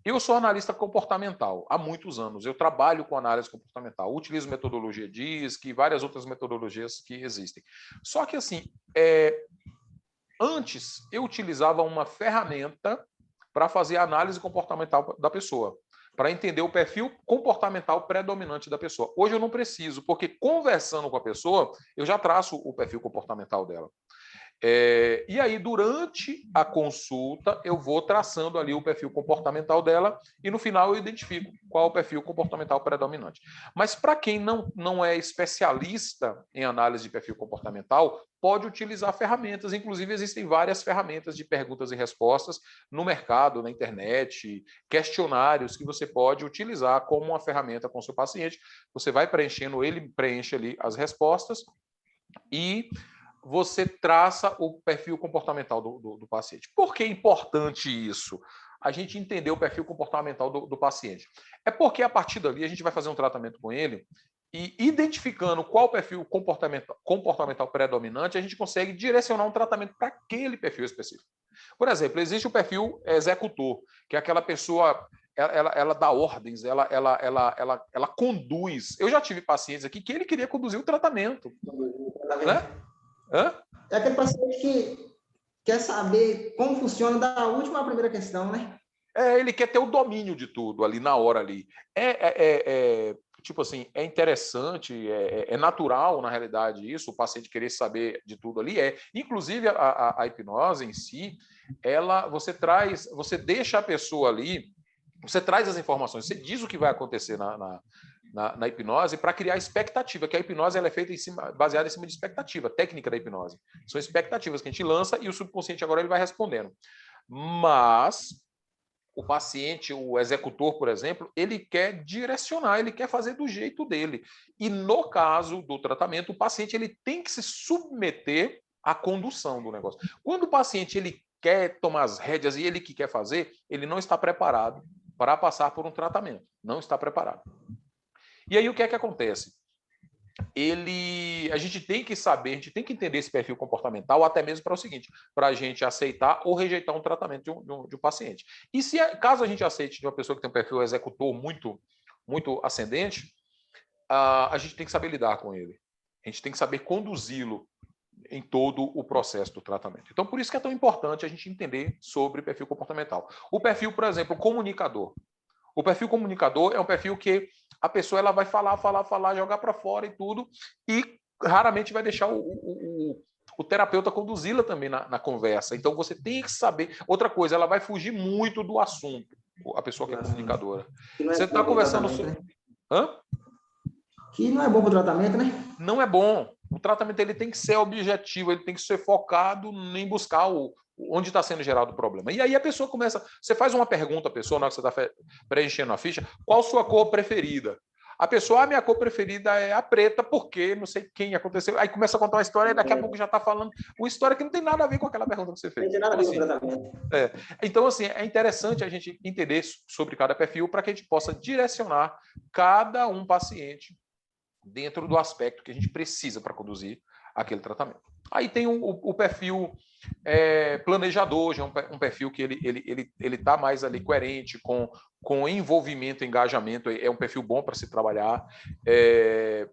Eu sou analista comportamental há muitos anos. Eu trabalho com análise comportamental. Utilizo metodologia DISC e várias outras metodologias que existem. Só que, assim, antes eu utilizava uma ferramenta para fazer a análise comportamental da pessoa, para entender o perfil comportamental predominante da pessoa. Hoje eu não preciso, porque conversando com a pessoa, eu já traço o perfil comportamental dela. E aí, durante a consulta, eu vou traçando ali o perfil comportamental dela e, no final, eu identifico qual é o perfil comportamental predominante. Mas, para quem não é especialista em análise de perfil comportamental, pode utilizar ferramentas. Inclusive, existem várias ferramentas de perguntas e respostas no mercado, na internet, questionários que você pode utilizar como uma ferramenta com o seu paciente. Você vai preenchendo, ele preenche ali as respostas e você traça o perfil comportamental do paciente. Por que é importante isso? A gente entender o perfil comportamental do paciente. É porque, a partir dali, a gente vai fazer um tratamento com ele e, identificando qual perfil comportamental predominante, a gente consegue direcionar um tratamento para aquele perfil específico. Por exemplo, existe o perfil executor, que é aquela pessoa... Ela dá ordens, ela conduz. Eu já tive pacientes aqui que ele queria conduzir o tratamento. Né? Hã? É aquele paciente que quer saber como funciona da última à primeira questão, né? Ele quer ter o domínio de tudo ali, na hora ali. Tipo assim, é interessante, é natural, na realidade, isso, o paciente querer saber de tudo ali. Inclusive, a hipnose em si, você deixa a pessoa ali, você traz as informações, você diz o que vai acontecer na hipnose para criar expectativa, que a hipnose ela é feita baseada em cima de expectativa, técnica da hipnose. São expectativas que a gente lança e o subconsciente agora ele vai respondendo. Mas o paciente, o executor, por exemplo, ele quer direcionar, ele quer fazer do jeito dele. E no caso do tratamento, o paciente ele tem que se submeter à condução do negócio. Quando o paciente ele quer tomar as rédeas e ele que quer fazer, ele não está preparado para passar por um tratamento. Não está preparado. E aí o que é que acontece? A gente tem que saber, a gente tem que entender esse perfil comportamental até mesmo para o seguinte, para a gente aceitar ou rejeitar um tratamento de um paciente. E caso a gente aceite de uma pessoa que tem um perfil executor muito, muito ascendente, a gente tem que saber lidar com ele. A gente tem que saber conduzi-lo em todo o processo do tratamento. Então, por isso que é tão importante a gente entender sobre perfil comportamental. O perfil, por exemplo, comunicador. O perfil comunicador é um perfil que a pessoa ela vai falar, jogar para fora e tudo, e raramente vai deixar o terapeuta conduzi-la também na conversa. Então, você tem que saber. Outra coisa, ela vai fugir muito do assunto, a pessoa que é comunicadora. Você está conversando sobre... Hã? Que não é bom para o tratamento, né? Não é bom. O tratamento ele tem que ser objetivo, ele tem que ser focado em buscar onde está sendo gerado o problema. E aí a pessoa começa... Você faz uma pergunta à pessoa, na hora que você está preenchendo a ficha, qual sua cor preferida? A pessoa, a minha cor preferida é a preta, porque não sei quem aconteceu. Aí começa a contar uma história e daqui a pouco já está falando uma história que não tem nada a ver com aquela pergunta que você fez. Não tem nada a ver com o tratamento. Então, assim, é interessante a gente entender sobre cada perfil para que a gente possa direcionar cada um paciente dentro do aspecto que a gente precisa para conduzir aquele tratamento. Aí tem o perfil planejador, já é um perfil que ele está mais ali coerente com envolvimento, engajamento, é um perfil bom para se trabalhar.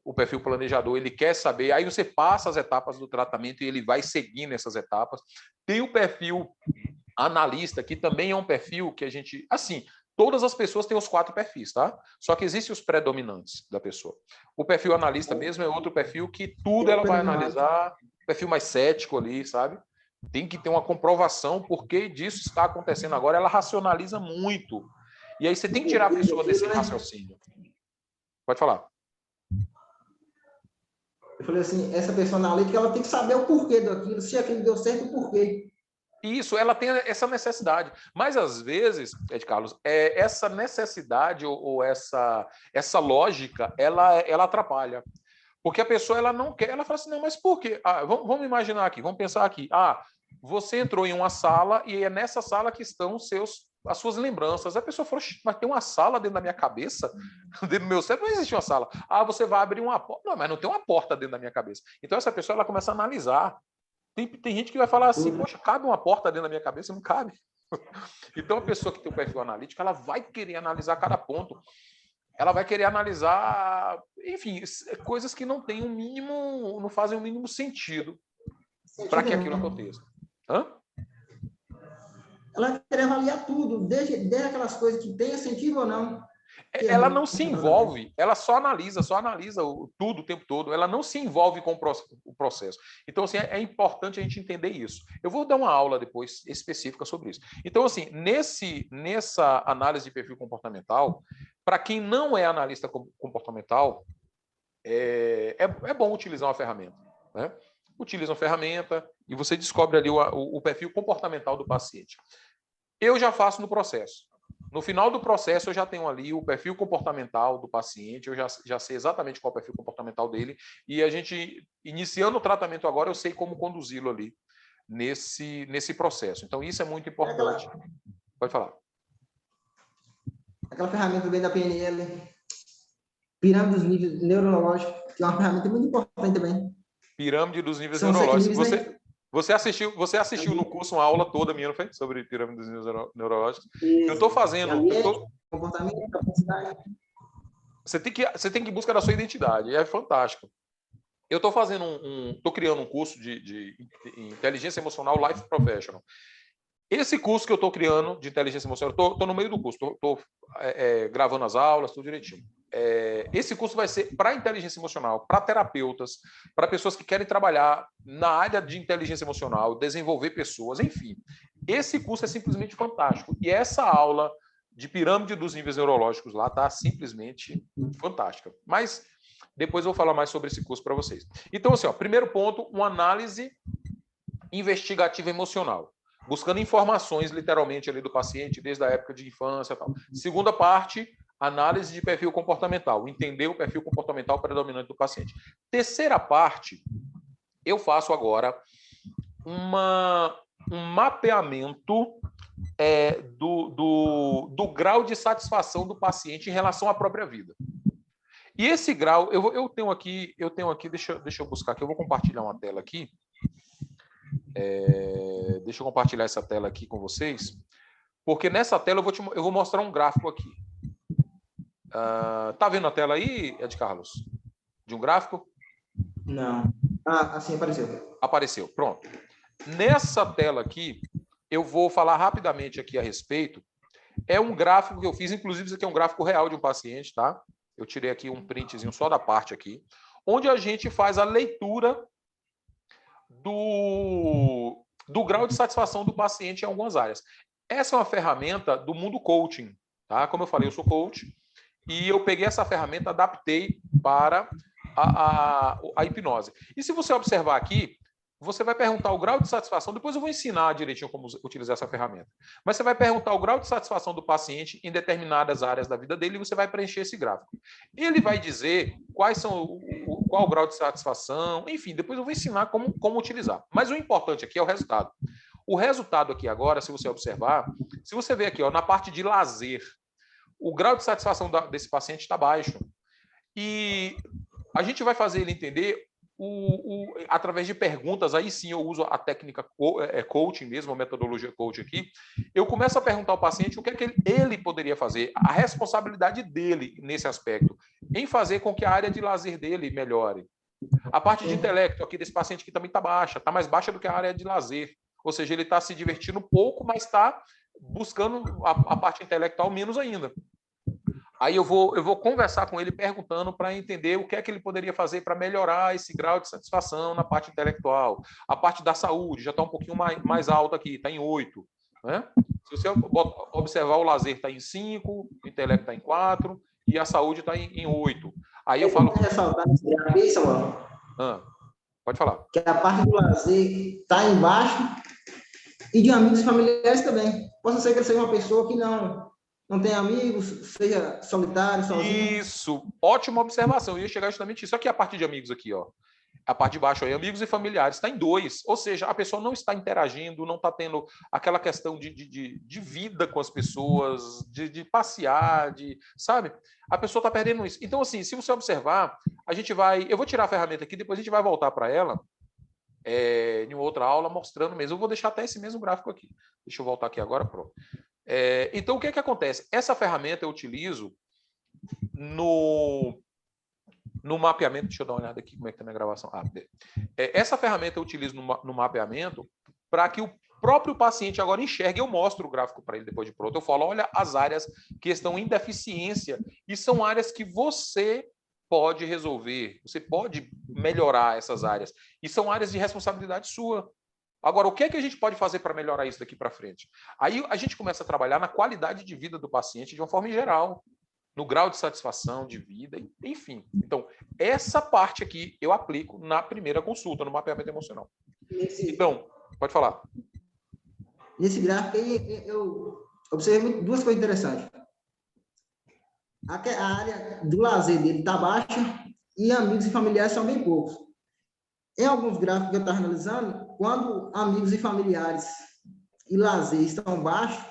O perfil planejador, ele quer saber, aí você passa as etapas do tratamento e ele vai seguindo essas etapas. Tem o perfil analista, que também é um perfil que a gente, assim, todas as pessoas têm os 4 perfis, tá? Só que existem os predominantes da pessoa. O perfil analista mesmo é outro perfil que tudo ela vai analisar, perfil mais cético ali, sabe? Tem que ter uma comprovação por que disso está acontecendo agora. Ela racionaliza muito. E aí você tem que tirar a pessoa desse raciocínio. Pode falar. Eu falei assim, essa pessoa analítica, ela tem que saber o porquê daquilo, se aquilo deu certo, o porquê. Isso, ela tem essa necessidade. Mas, às vezes, Ed Carlos, essa necessidade ou essa lógica, ela atrapalha. Porque a pessoa ela não quer, ela fala assim, não, mas por quê? Vamos imaginar aqui, vamos pensar aqui. Você entrou em uma sala e é nessa sala que estão as suas lembranças. A pessoa falou, mas tem uma sala dentro da minha cabeça? Dentro do meu cérebro não existe uma sala. Você vai abrir uma porta. Não, mas não tem uma porta dentro da minha cabeça. Então essa pessoa ela começa a analisar. Tem gente que vai falar assim, poxa, cabe uma porta dentro da minha cabeça? Não cabe. Então a pessoa que tem o perfil analítico, ela vai querer analisar cada ponto. Ela vai querer analisar, enfim, coisas que não têm não fazem o mínimo sentido para que aquilo aconteça. Ela vai querer avaliar tudo, desde aquelas coisas que tenham sentido ou não. Ela não se envolve, ela só analisa tudo o tempo todo, ela não se envolve com o processo. Então, assim, é importante a gente entender isso. Eu vou dar uma aula depois específica sobre isso. Então, assim, nessa análise de perfil comportamental, para quem não é analista comportamental, é bom utilizar uma ferramenta, né? Utiliza uma ferramenta e você descobre ali o perfil comportamental do paciente. Eu já faço no processo. No final do processo, eu já tenho ali o perfil comportamental do paciente, eu já sei exatamente qual é o perfil comportamental dele, e a gente, iniciando o tratamento agora, eu sei como conduzi-lo ali nesse processo. Então, isso é muito importante. Pode falar. Aquela ferramenta do bem da PNL, pirâmide dos níveis neurológicos, que é uma ferramenta muito importante também. Pirâmide dos níveis neurológicos. Você assistiu no curso uma aula toda minha, não foi? Sobre pirâmide dos níveis neurológicos. Eu estou fazendo. Comportamento, capacidade. Você tem que ir em busca da sua identidade. É fantástico. Eu estou fazendo estou criando um curso de inteligência emocional Life Professional. Esse curso que eu estou criando de inteligência emocional, estou no meio do curso, estou gravando as aulas, tudo direitinho. Esse curso vai ser para inteligência emocional, para terapeutas, para pessoas que querem trabalhar na área de inteligência emocional, desenvolver pessoas, enfim. Esse curso é simplesmente fantástico. E essa aula de pirâmide dos níveis neurológicos lá está simplesmente fantástica. Mas depois eu vou falar mais sobre esse curso para vocês. Então, assim, primeiro ponto, uma análise investigativa emocional, buscando informações, literalmente, ali do paciente, desde a época de infância e tal. Segunda parte, análise de perfil comportamental, entender o perfil comportamental predominante do paciente. Terceira parte, eu faço agora um mapeamento do grau de satisfação do paciente em relação à própria vida. E esse grau, eu tenho aqui, deixa eu buscar aqui, eu vou compartilhar uma tela aqui. Deixa eu compartilhar essa tela aqui com vocês, porque nessa tela eu vou mostrar um gráfico aqui. Tá vendo a tela aí, Ed Carlos? De um gráfico? Não. Assim apareceu. Apareceu, pronto. Nessa tela aqui, eu vou falar rapidamente aqui a respeito. É um gráfico que eu fiz, inclusive isso aqui é um gráfico real de um paciente, tá? Eu tirei aqui um printzinho só da parte aqui, onde a gente faz a leitura do grau de satisfação do paciente em algumas áreas. Essa é uma ferramenta do mundo coaching, tá? Como eu falei, eu sou coach e eu peguei essa ferramenta, adaptei para a hipnose. E se você observar aqui, você vai perguntar o grau de satisfação, depois eu vou ensinar direitinho como utilizar essa ferramenta, mas você vai perguntar o grau de satisfação do paciente em determinadas áreas da vida dele e você vai preencher esse gráfico. Ele vai dizer qual o grau de satisfação, enfim, depois eu vou ensinar como utilizar. Mas o importante aqui é o resultado. O resultado aqui agora, se você observar, se você ver aqui, na parte de lazer, o grau de satisfação desse paciente está baixo. E a gente vai fazer ele entender através de perguntas, aí sim eu uso a técnica coaching mesmo, a metodologia coaching aqui. Eu começo a perguntar ao paciente o que é que ele poderia fazer, a responsabilidade dele nesse aspecto, em fazer com que a área de lazer dele melhore. A parte de intelecto aqui desse paciente aqui também está baixa, está mais baixa do que a área de lazer. Ou seja, ele está se divertindo pouco, mas está buscando a parte intelectual menos ainda. Aí eu vou conversar com ele perguntando para entender o que é que ele poderia fazer para melhorar esse grau de satisfação na parte intelectual. A parte da saúde já está um pouquinho mais alta aqui, está em 8. né? Se você observar, o lazer está em 5, o intelecto está em 4 e a saúde está em 8. Aí eu falo... ressaltar nesse gráfico aí, Samuel, pode falar. que a parte do lazer está embaixo e de amigos e familiares também. Possa ser que ele seja uma pessoa que não tem amigos, seja solitário, sozinho. Isso, ótima observação. Eu ia chegar justamente isso. Aqui a parte de amigos aqui, ó. A parte de baixo aí, amigos e familiares, está em 2. Ou seja, a pessoa não está interagindo, não está tendo aquela questão de vida com as pessoas, de passear, sabe? A pessoa está perdendo isso. Então, assim, se você observar, a gente vai... Eu vou tirar a ferramenta aqui, depois a gente vai voltar para ela em outra aula, mostrando mesmo. Eu vou deixar até esse mesmo gráfico aqui. Deixa eu voltar aqui agora, pronto. Então, o que acontece? Essa ferramenta eu utilizo no mapeamento. Deixa eu dar uma olhada aqui como é que está a minha gravação. Essa ferramenta eu utilizo no mapeamento para que o próprio paciente agora enxergue. Eu mostro o gráfico para ele depois de pronto. Eu falo, olha as áreas que estão em deficiência e são áreas que você pode resolver, você pode melhorar essas áreas. E são áreas de responsabilidade sua. Agora, o que é que a gente pode fazer para melhorar isso daqui para frente? Aí a gente começa a trabalhar na qualidade de vida do paciente de uma forma geral, no grau de satisfação de vida, enfim. Então, essa parte aqui eu aplico na primeira consulta, no mapeamento emocional. Então, pode falar. Nesse gráfico aí, eu observei duas coisas interessantes. A área do lazer dele está baixa e amigos e familiares são bem poucos. Em alguns gráficos que eu estava analisando, quando amigos e familiares e lazer estão baixos,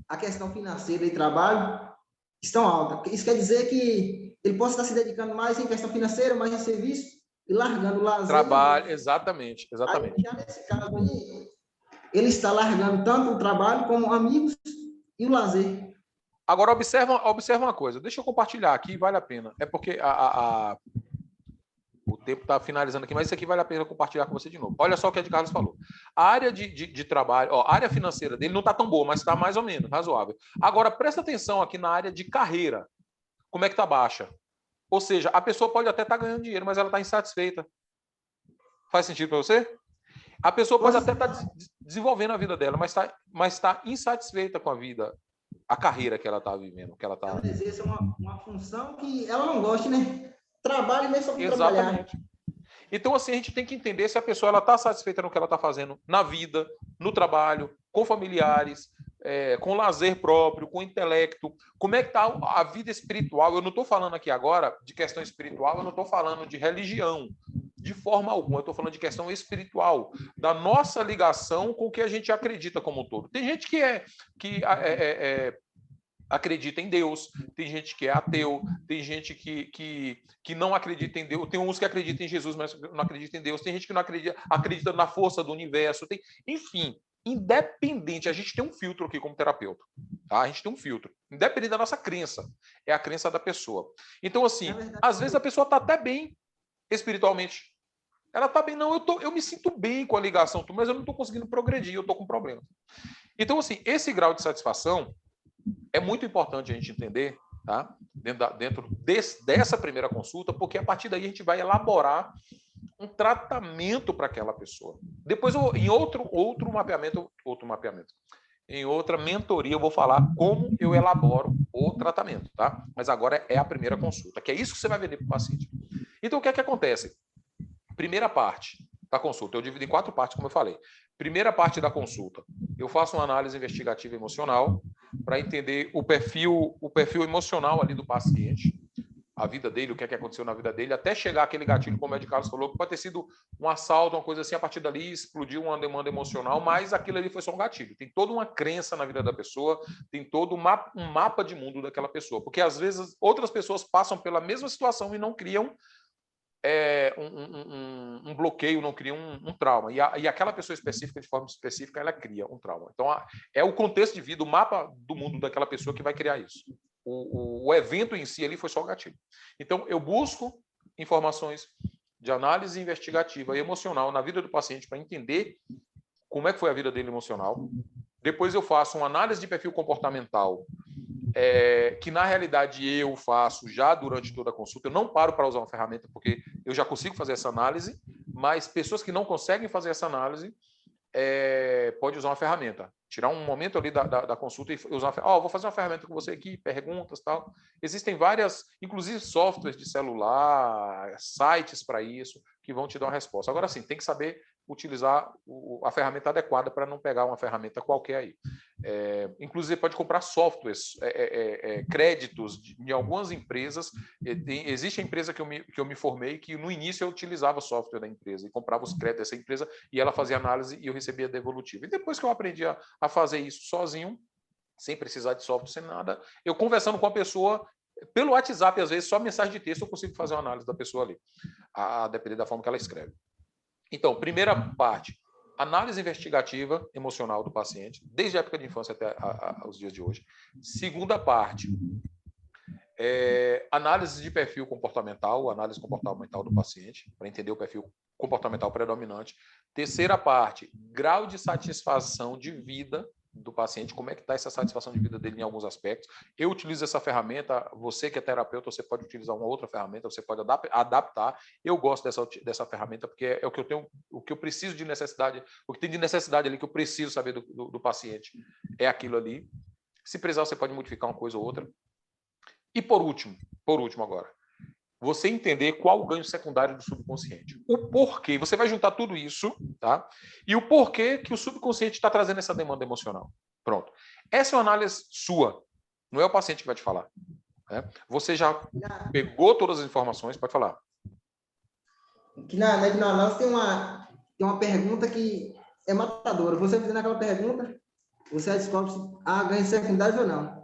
a questão financeira e trabalho estão alta. Isso quer dizer que ele possa estar se dedicando mais em questão financeira, mais em serviço, e largando o lazer. Trabalho, exatamente. Aí, já nesse caso aí, ele está largando tanto o trabalho como amigos e o lazer. Agora, observa uma coisa. Deixa eu compartilhar aqui, vale a pena. É porque o tempo está finalizando aqui, mas isso aqui vale a pena compartilhar com você de novo. Olha só o que a de Carlos falou. A área de trabalho, a área financeira dele não está tão boa, mas está mais ou menos razoável. Agora, presta atenção aqui na área de carreira. Como é que está baixa? Ou seja, a pessoa pode até estar ganhando dinheiro, mas ela está insatisfeita. Faz sentido para você? A pessoa pode até estar desenvolvendo a vida dela, mas está insatisfeita com a vida, a carreira que ela está vivendo. Que ela exerce uma função que ela não gosta, né? Trabalho nem só para trabalhar. Exatamente. Então, assim, a gente tem que entender se a pessoa está satisfeita no que ela está fazendo na vida, no trabalho, com familiares, com lazer próprio, com intelecto. Como é que está a vida espiritual? Eu não estou falando aqui agora de questão espiritual, eu não estou falando de religião, de forma alguma. Eu estou falando de questão espiritual, da nossa ligação com o que a gente acredita como um todo. Tem gente que acredita em Deus, tem gente que é ateu, tem gente que não acredita em Deus, tem uns que acreditam em Jesus, mas não acreditam em Deus, tem gente que não acredita na força do universo, enfim, independente, a gente tem um filtro aqui como terapeuta, tá? A gente tem um filtro, independente da nossa crença, é a crença da pessoa. Então, assim, às vezes a pessoa está até bem espiritualmente, ela está bem, não, eu me sinto bem com a ligação, mas eu não estou conseguindo progredir, eu estou com problema. Então, assim, esse grau de satisfação é muito importante a gente entender, tá? Dentro dessa primeira consulta, porque a partir daí a gente vai elaborar um tratamento para aquela pessoa. Depois, em outro mapeamento, em outra mentoria, eu vou falar como eu elaboro o tratamento, tá? Mas agora é a primeira consulta, que é isso que você vai vender para o paciente. Então, o que é que acontece? Primeira parte da consulta, eu divido em 4 partes, como eu falei. Primeira parte da consulta, eu faço uma análise investigativa emocional para entender o perfil emocional ali do paciente, a vida dele, o que é que aconteceu na vida dele, até chegar aquele gatilho, como o Ed Carlos falou, que pode ter sido um assalto, uma coisa assim, a partir dali explodiu uma demanda emocional, mas aquilo ali foi só um gatilho. Tem toda uma crença na vida da pessoa, tem todo um mapa de mundo daquela pessoa, porque às vezes outras pessoas passam pela mesma situação e não criam um bloqueio, não cria um trauma. E aquela pessoa específica, de forma específica, ela cria um trauma. Então, é o contexto de vida, o mapa do mundo daquela pessoa que vai criar isso. O evento em si ali foi só o gatilho. Então, eu busco informações de análise investigativa e emocional na vida do paciente para entender como é que foi a vida dele emocional. Depois eu faço uma análise de perfil comportamental, que na realidade eu faço já durante toda a consulta. Eu não paro para usar uma ferramenta, porque eu já consigo fazer essa análise, mas pessoas que não conseguem fazer essa análise, pode usar uma ferramenta. Tirar um momento ali da consulta e usar uma ferramenta. Vou fazer uma ferramenta com você aqui, perguntas e tal. Existem várias, inclusive softwares de celular, sites para isso, que vão te dar uma resposta. Agora sim, tem que saber utilizar a ferramenta adequada para não pegar uma ferramenta qualquer aí. Inclusive, pode comprar softwares, créditos de algumas empresas. Existe a empresa que eu me formei que no início eu utilizava o software da empresa e comprava os créditos dessa empresa e ela fazia análise e eu recebia devolutivo. E depois que eu aprendi a fazer isso sozinho, sem precisar de software, sem nada, eu conversando com a pessoa pelo WhatsApp, às vezes, só mensagem de texto, eu consigo fazer uma análise da pessoa ali, a depender da forma que ela escreve. Então, primeira parte, análise investigativa emocional do paciente, desde a época de infância até os dias de hoje. Segunda parte, análise de perfil comportamental, análise comportamental do paciente, para entender o perfil comportamental predominante. Terceira parte, grau de satisfação de vida do paciente, como é que está essa satisfação de vida dele em alguns aspectos. Eu utilizo essa ferramenta, você que é terapeuta, você pode utilizar uma outra ferramenta, você pode adaptar. Eu gosto dessa ferramenta porque é o que eu tenho, o que eu preciso de necessidade, o que tem de necessidade ali que eu preciso saber do paciente é aquilo ali. Se precisar, você pode modificar uma coisa ou outra. E por último agora, você entender qual o ganho secundário do subconsciente. O porquê, você vai juntar tudo isso, tá? E o porquê que o subconsciente está trazendo essa demanda emocional. Pronto. Essa é uma análise sua, não é o paciente que vai te falar. Né? Você já pegou todas as informações, pode falar. Que na análise tem uma pergunta que é matadora. Você fazendo aquela pergunta, você descobre se há ganho secundário ou não.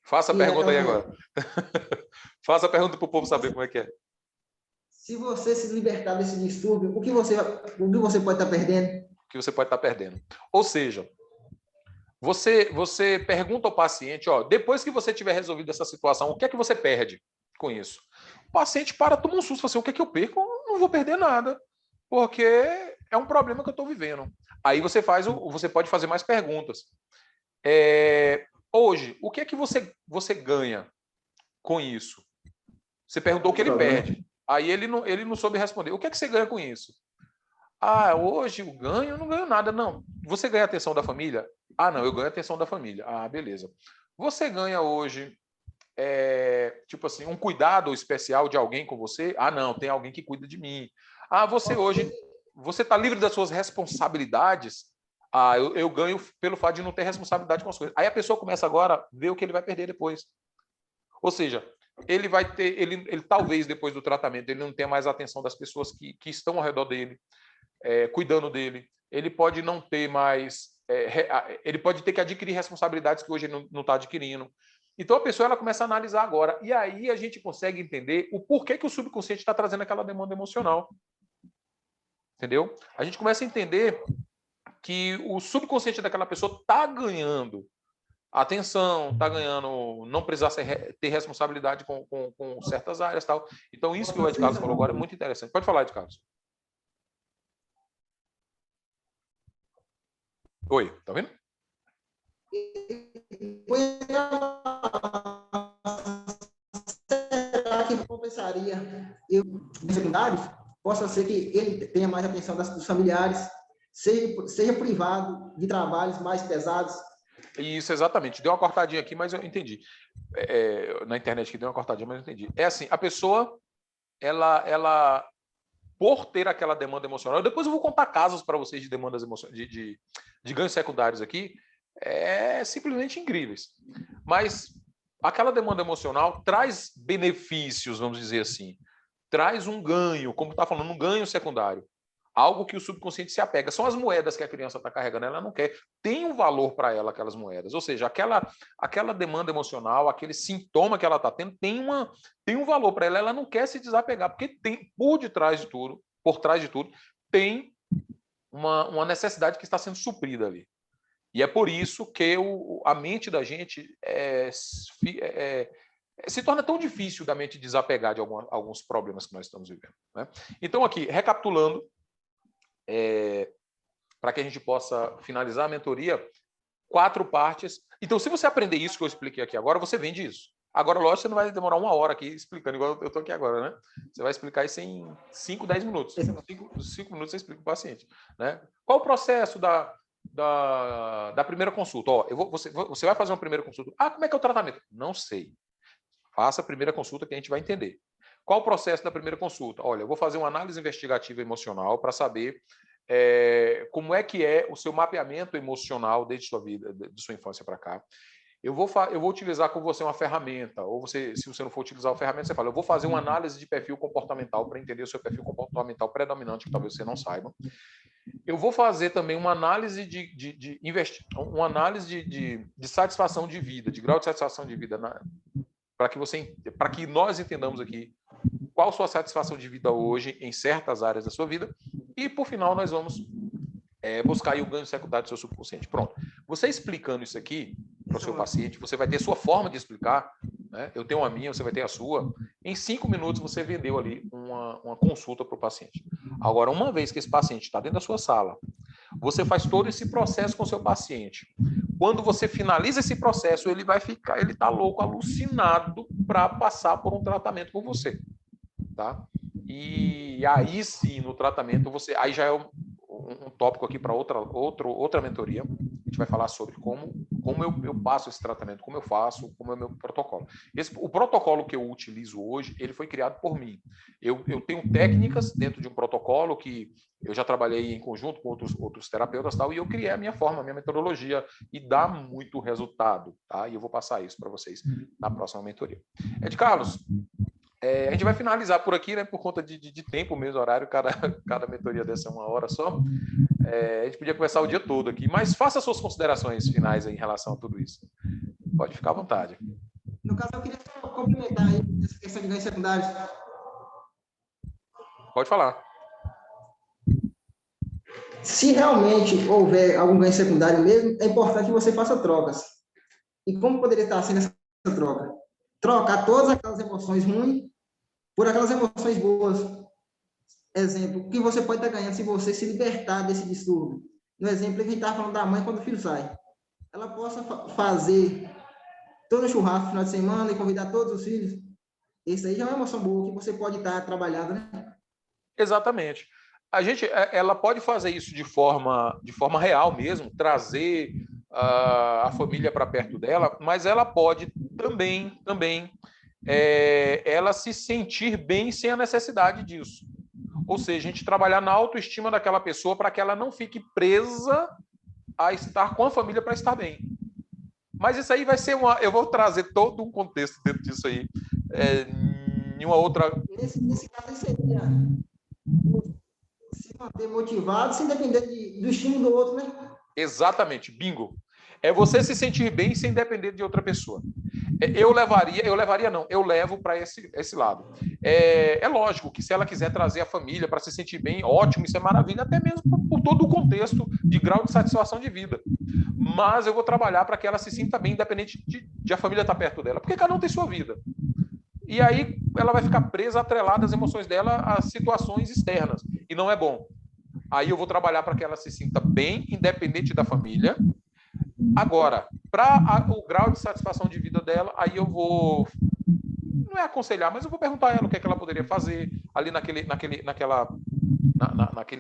Faça a pergunta aí agora. Faça a pergunta para o povo saber como é que é. Se você se libertar desse distúrbio, o que você pode estar perdendo? O que você pode estar perdendo. Ou seja, você pergunta ao paciente, depois que você tiver resolvido essa situação, o que é que você perde com isso? O paciente toma um susto, fala assim, o que é que eu perco? Eu não vou perder nada, porque é um problema que eu estou vivendo. Aí você pode fazer mais perguntas. Hoje, o que é que você ganha com isso? Você perguntou o que ele perde. Aí ele não soube responder. O que é que você ganha com isso? Hoje eu não ganho nada. Não. Você ganha a atenção da família? Não, eu ganho a atenção da família. Beleza. Você ganha hoje, tipo assim, um cuidado especial de alguém com você? Não, tem alguém que cuida de mim. Você está livre das suas responsabilidades? Eu ganho pelo fato de não ter responsabilidade com as coisas. Aí a pessoa começa agora a ver o que ele vai perder depois. Ou seja, ele vai ter, ele talvez depois do tratamento, ele não tenha mais a atenção das pessoas que estão ao redor dele, cuidando dele. Ele pode não ter mais, ele pode ter que adquirir responsabilidades que hoje ele não está adquirindo. Então a pessoa ela começa a analisar agora. E aí a gente consegue entender o porquê que o subconsciente está trazendo aquela demanda emocional. Entendeu? A gente começa a entender que o subconsciente daquela pessoa está ganhando atenção, está ganhando, não precisar ter responsabilidade com certas áreas e tal. Então, isso que o Ed Carlos falou agora é muito interessante. Pode falar, Ed Carlos. Oi, tá vendo? Será que compensaria eu, secundários? Possa ser que ele tenha mais atenção dos familiares, seja privado de trabalhos mais pesados. Isso, exatamente. Deu uma cortadinha aqui, mas eu entendi. Na internet que deu uma cortadinha, mas eu entendi. É assim, a pessoa, ela por ter aquela demanda emocional, depois eu vou contar casos para vocês de demandas emocionais, de ganhos secundários aqui, simplesmente incríveis. Mas aquela demanda emocional traz benefícios, vamos dizer assim. Traz um ganho, como está falando, um ganho secundário. Algo que o subconsciente se apega. São as moedas que a criança está carregando, ela não quer. Tem um valor para ela, aquelas moedas. Ou seja, aquela demanda emocional, aquele sintoma que ela está tendo, tem um valor para ela. Ela não quer se desapegar, porque tem, por trás de tudo, tem uma necessidade que está sendo suprida ali. E é por isso que a mente da gente se torna tão difícil da mente desapegar de alguns problemas que nós estamos vivendo. Né? Então, aqui, recapitulando, para que a gente possa finalizar a mentoria, 4 partes. Então, se você aprender isso que eu expliquei aqui agora, você vende isso. Agora, lógico, você não vai demorar 1 hora aqui explicando, igual eu estou aqui agora, né? Você vai explicar isso em 5, 10 minutos. 5 minutos você explica para o paciente, né? Qual o processo da primeira consulta? Ó, você vai fazer uma primeira consulta. Ah, como é que é o tratamento? Não sei. Faça a primeira consulta que a gente vai entender. Qual o processo da primeira consulta? Olha, eu vou fazer uma análise investigativa emocional para saber como é que é o seu mapeamento emocional desde sua vida, de sua infância para cá. Eu vou utilizar com você uma ferramenta, ou você, se você não for utilizar a ferramenta, você fala, eu vou fazer uma análise de perfil comportamental para entender o seu perfil comportamental predominante, que talvez você não saiba. Eu vou fazer também uma análise de satisfação de vida, de grau de satisfação de vida, para que nós entendamos aqui qual a sua satisfação de vida hoje em certas áreas da sua vida. E, por final, nós vamos buscar aí o ganho secundário do seu subconsciente. Pronto. Você explicando isso aqui para o seu paciente, você vai ter a sua forma de explicar, né? Eu tenho a minha, você vai ter a sua. Em 5 minutos, você vendeu ali uma consulta para o paciente. Agora, uma vez que esse paciente está dentro da sua sala, você faz todo esse processo com o seu paciente. Quando você finaliza esse processo, ele está louco, alucinado para passar por um tratamento com você, tá? E aí sim, no tratamento, aí já é um tópico aqui para outra mentoria. A gente vai falar sobre como eu passo esse tratamento, como eu faço, como é o meu protocolo. O protocolo que eu utilizo hoje, ele foi criado por mim. Eu tenho técnicas dentro de um protocolo que eu já trabalhei em conjunto com outros terapeutas e tal, e eu criei a minha forma, a minha metodologia, e dá muito resultado, tá? E eu vou passar isso para vocês na próxima mentoria. Ed Carlos, a gente vai finalizar por aqui, né? Por conta de tempo mesmo, horário, cada mentoria dessa é 1 hora só. A gente podia conversar o dia todo aqui, mas faça suas considerações finais aí em relação a tudo isso. Pode ficar à vontade. No caso, eu queria só complementar aí essa questão de ganhos secundários. Pode falar. Se realmente houver algum ganho secundário mesmo, é importante que você faça trocas. E como poderia estar sendo essa troca? Trocar todas aquelas emoções ruins por aquelas emoções boas. Exemplo, o que você pode estar ganhando se você se libertar desse distúrbio. No exemplo, a gente estava falando da mãe quando o filho sai. Ela possa fazer todo o churrasco no final de semana e convidar todos os filhos. Isso aí já é uma emoção boa que você pode estar trabalhando, né? Exatamente. Ela pode fazer isso de forma real mesmo, trazer a família para perto dela, mas ela pode também ela se sentir bem sem a necessidade disso. Ou seja, a gente trabalhar na autoestima daquela pessoa para que ela não fique presa a estar com a família para estar bem. Mas isso aí vai ser eu vou trazer todo um contexto dentro disso aí. Em uma outra... Nesse caso, seria se manter motivado sem depender do estímulo do outro, né? Exatamente, bingo. É você se sentir bem sem depender de outra pessoa. Eu levo para esse lado. É lógico que se ela quiser trazer a família para se sentir bem, ótimo, isso é maravilha, até mesmo por todo o contexto de grau de satisfação de vida. Mas eu vou trabalhar para que ela se sinta bem, independente de a família estar perto dela, porque cada um tem sua vida. E aí ela vai ficar presa, atrelada às emoções dela a situações externas, e não é bom. Aí eu vou trabalhar para que ela se sinta bem, independente da família. Agora, para o grau de satisfação de vida dela, aí eu vou, não é aconselhar, mas eu vou perguntar a ela o que é que ela poderia fazer ali naquele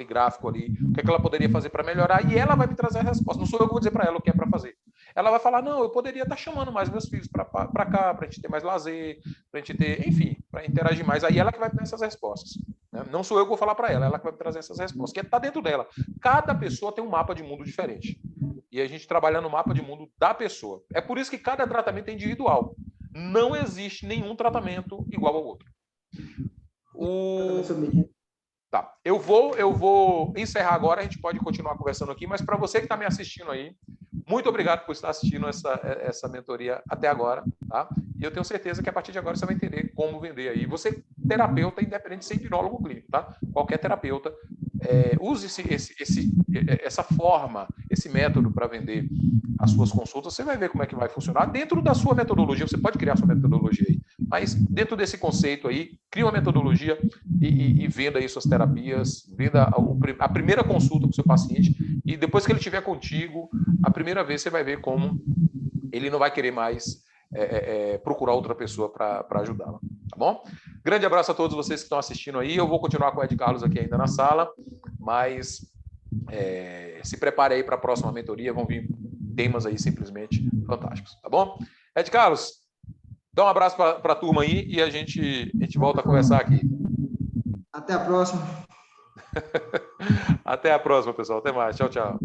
gráfico ali, o que é que ela poderia fazer para melhorar, e ela vai me trazer a resposta. Não sou eu que vou dizer para ela o que é para fazer. Ela vai falar, não, eu poderia estar chamando mais meus filhos para cá, para a gente ter mais lazer, para a gente ter, enfim, para interagir mais. Aí ela que vai me dar essas respostas. Né? Não sou eu que vou falar para ela, ela que vai me trazer essas respostas, que está dentro dela. Cada pessoa tem um mapa de mundo diferente. E a gente trabalha no mapa de mundo da pessoa. É por isso que cada tratamento é individual. Não existe nenhum tratamento igual ao outro. Tá. Eu vou encerrar agora, a gente pode continuar conversando aqui, mas para você que está me assistindo aí, muito obrigado por estar assistindo essa mentoria até agora, tá? E eu tenho certeza que a partir de agora você vai entender como vender aí. Você, terapeuta, independente de ser hipnólogo clínico, tá? Qualquer terapeuta, use essa forma, esse método para vender as suas consultas, você vai ver como é que vai funcionar. Dentro da sua metodologia, você pode criar sua metodologia aí, mas dentro desse conceito aí, cria uma metodologia e venda aí suas terapias, venda a primeira consulta com o seu paciente, e depois que ele estiver contigo, a primeira vez você vai ver como ele não vai querer mais procurar outra pessoa para ajudá-la, tá bom? Grande abraço a todos vocês que estão assistindo aí. Eu vou continuar com o Ed Carlos aqui ainda na sala, mas se prepare aí para a próxima mentoria, vão vir temas aí simplesmente fantásticos, tá bom? Ed Carlos, dá um abraço para a turma aí e a gente volta a conversar aqui. Até a próxima. Até a próxima, pessoal. Até mais. Tchau, tchau.